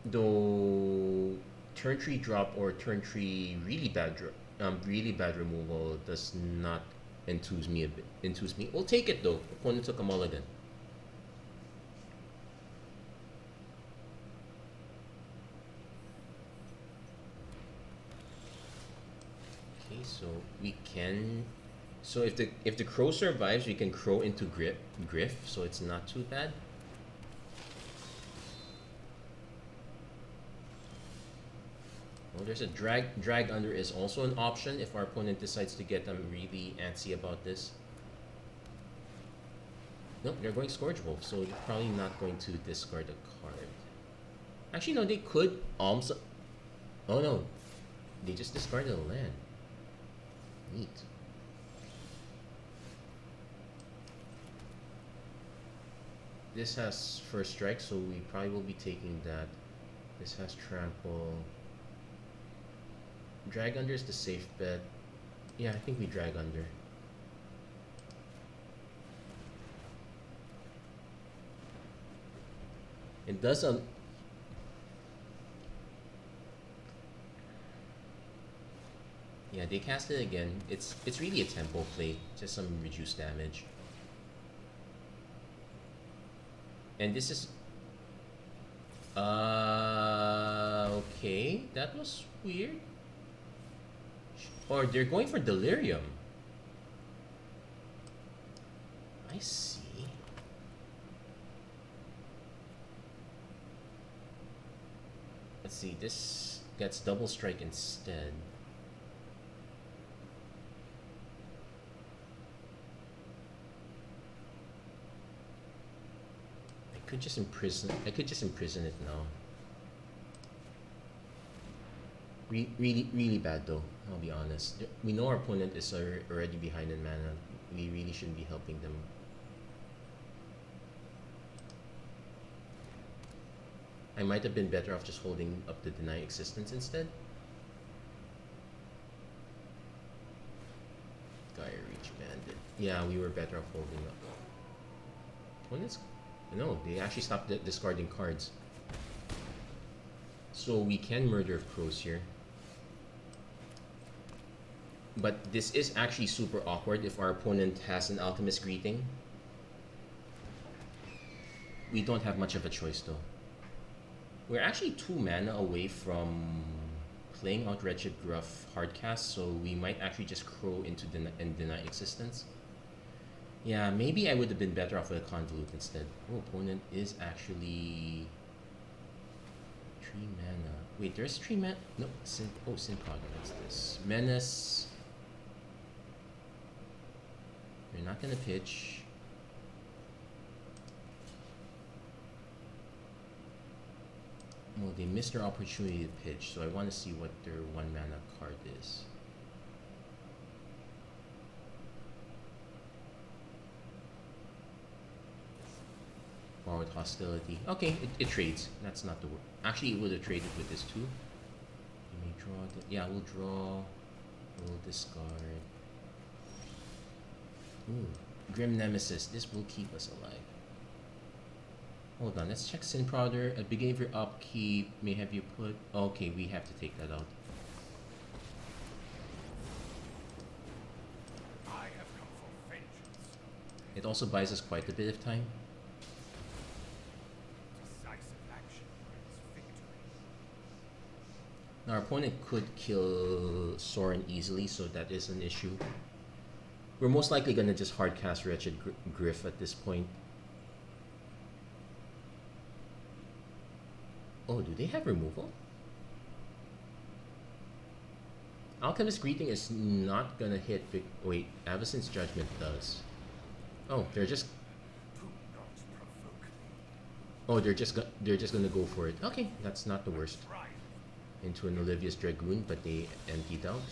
Though turn 3 drop or turn 3 really bad removal does not enthuse me a bit. We'll take it though. Opponent took a mulligan. Okay, so we can. So if the crow survives, we can crow into Griff, so it's not too bad. Well, there's a drag under is also an option if our opponent decides to get really antsy about this. Nope, they're going Scourge Wolf, so they're probably not going to discard a card. Actually, no, they could alms. Oh no, they just discarded a land. Neat. This has first strike, so we probably will be taking that. This has trample. Drag under is the safe bet. Yeah, I think we drag under. It does yeah, they cast it again. It's really a tempo play, just some reduced damage. And this is okay, that was weird. Or they're going for Delirium. I see. Let's see, this gets double strike instead. I could just imprison it now. Really bad though, I'll be honest. We know our opponent is already behind in mana. We really shouldn't be helping them. I might have been better off just holding up the deny existence instead. Gaia Reach Bandit. Yeah, we were better off holding up. Opponents? No, they actually stopped discarding cards. So we can murder crows here. But this is actually super awkward if our opponent has an Alchemist Greeting. we don't have much of a choice though. We're actually 2 mana away from playing out Wretched Gruff hardcast, so we might actually just crow into and deny existence. Yeah, maybe I would have been better off with a Convolute instead. Oh, opponent is actually 3 mana. Wait, there's 3 mana? No, Synprod, what's this? Menace. We're not gonna pitch. Well, they missed their opportunity to pitch, so I want to see what their 1 mana card is. Borrowed Hostility. Okay, it trades. That's not the word. Actually, it would have traded with this too. You may draw. Yeah, we'll draw. We'll discard. Ooh, Grim Nemesis. This will keep us alive. Hold on, let's check Synprodder. At the beginning of your upkeep, may have you put... Okay, we have to take that out. I have come for vengeance. It also buys us quite a bit of time. Decisive action brings victory. Now, our opponent could kill Sorin easily, so that is an issue. We're most likely going to just hardcast Wretched Griff at this point. Oh, do they have removal? Alchemist's Greeting is not gonna hit. Wait, Avacyn's Judgment does. Oh, they're just. Do not provoke me. Oh, they're just gonna go for it. Okay, that's not the worst. Right. Into an Olivia's Dragoon, but they emptied out.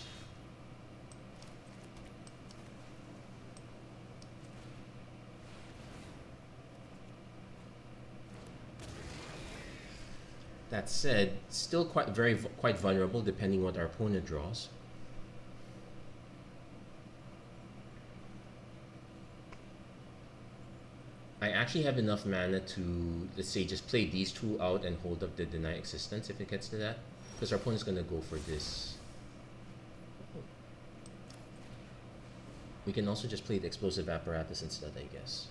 That said, still quite vulnerable depending what our opponent draws. I actually have enough mana to, let's say, just play these 2 out and hold up the Deny Existence if it gets to that. Because our opponent's gonna go for this. We can also just play the Explosive Apparatus instead, I guess.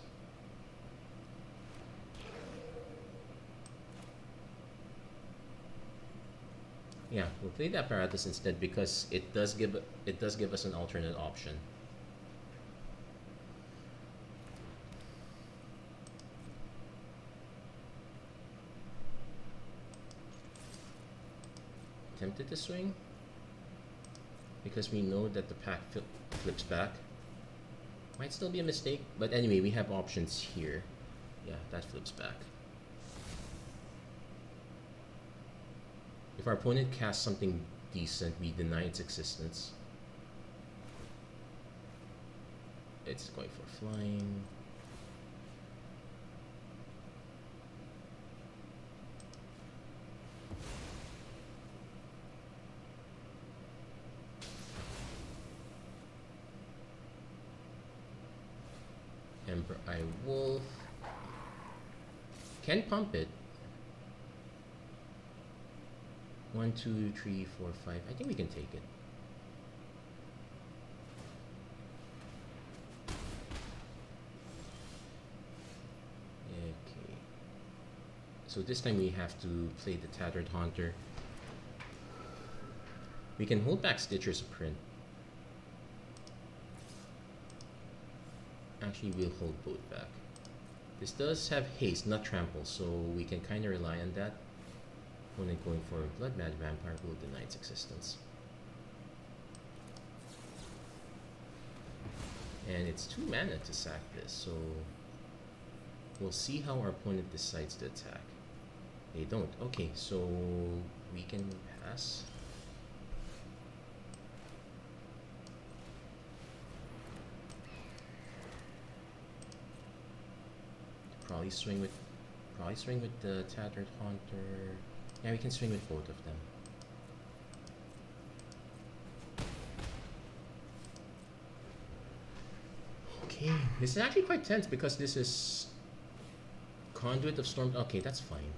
Yeah, we'll play the Apparatus instead because it does give us an alternate option. Tempted to swing because we know that the pack flips back. Might still be a mistake, but anyway, we have options here. Yeah, that flips back. If our opponent casts something decent, we deny its existence. It's going for flying. Emperor Eye Wolf. Can pump it. 1, 2, 3, 4, 5. I think we can take it. Okay. So this time we have to play the Tattered Haunter. We can hold back Stitcher's Print. Actually, we'll hold both back. This does have haste, not trample, so we can kind of rely on that. Opponent going for Blood Mad Vampire will deny its existence. And it's 2 mana to sack this, so we'll see how our opponent decides to attack. They don't. Okay, so we can pass. Probably swing with the Tattered Haunter. Yeah, we can swing with both of them. Okay, this is actually quite tense because this is Conduit of Storm. Okay, that's fine.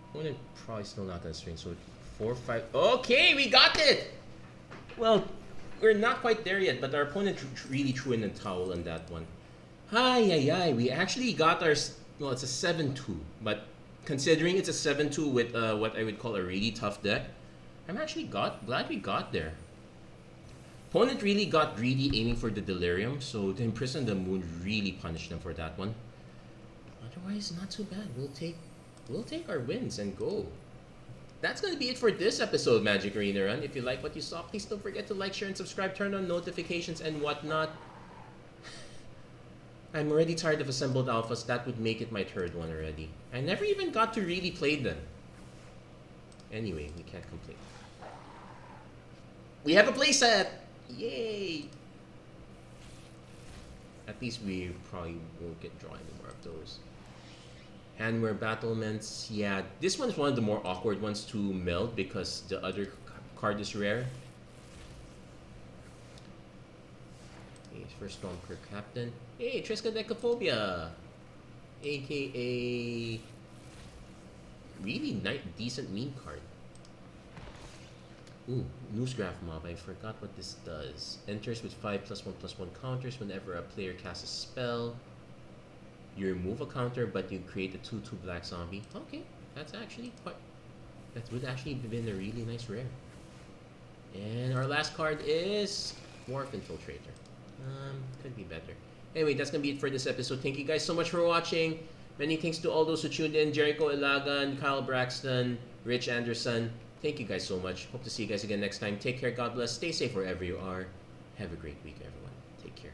Opponent probably still not gonna swing, so 4, 5. Okay, we got it! Well, we're not quite there yet, but our opponent really threw in a towel on that one. Hi. We actually got our. Well, it's a 7-2, but considering it's a 7-2 with what I would call a really tough deck, I'm actually glad we got there. Opponent really got greedy aiming for the Delirium, so the Imprison the Moon really punished them for that one. Otherwise, not too bad. We'll take our wins and go. That's going to be it for this episode, Magic Arena Run. If you like what you saw, please don't forget to like, share, and subscribe. Turn on notifications and whatnot. I'm already tired of assembled alphas. That would make it my third one already. I never even got to really play them. Anyway, we can't complain. We have a playset! Yay! At least we probably won't get drawn any more of those. Handwear battlements. Yeah, this one's one of the more awkward ones to meld because the other card is rare. Okay, first one per captain. Hey, Triskaidekaphobia! AKA... really decent meme card. Ooh, Newsgraph Mob. I forgot what this does. Enters with 5+1/+1 counters whenever a player casts a spell. You remove a counter, but you create a 2/2 black zombie. Okay, that's actually quite... that would actually have been a really nice rare. And our last card is Wharf Infiltrator. Could be better. Anyway, that's gonna be it for this episode. Thank you guys so much for watching. Many thanks to all those who tuned in. Jericho Ilagan, Kyle Braxton, Rich Anderson. Thank you guys so much. Hope to see you guys again next time. Take care. God bless. Stay safe wherever you are. Have a great week, everyone. Take care.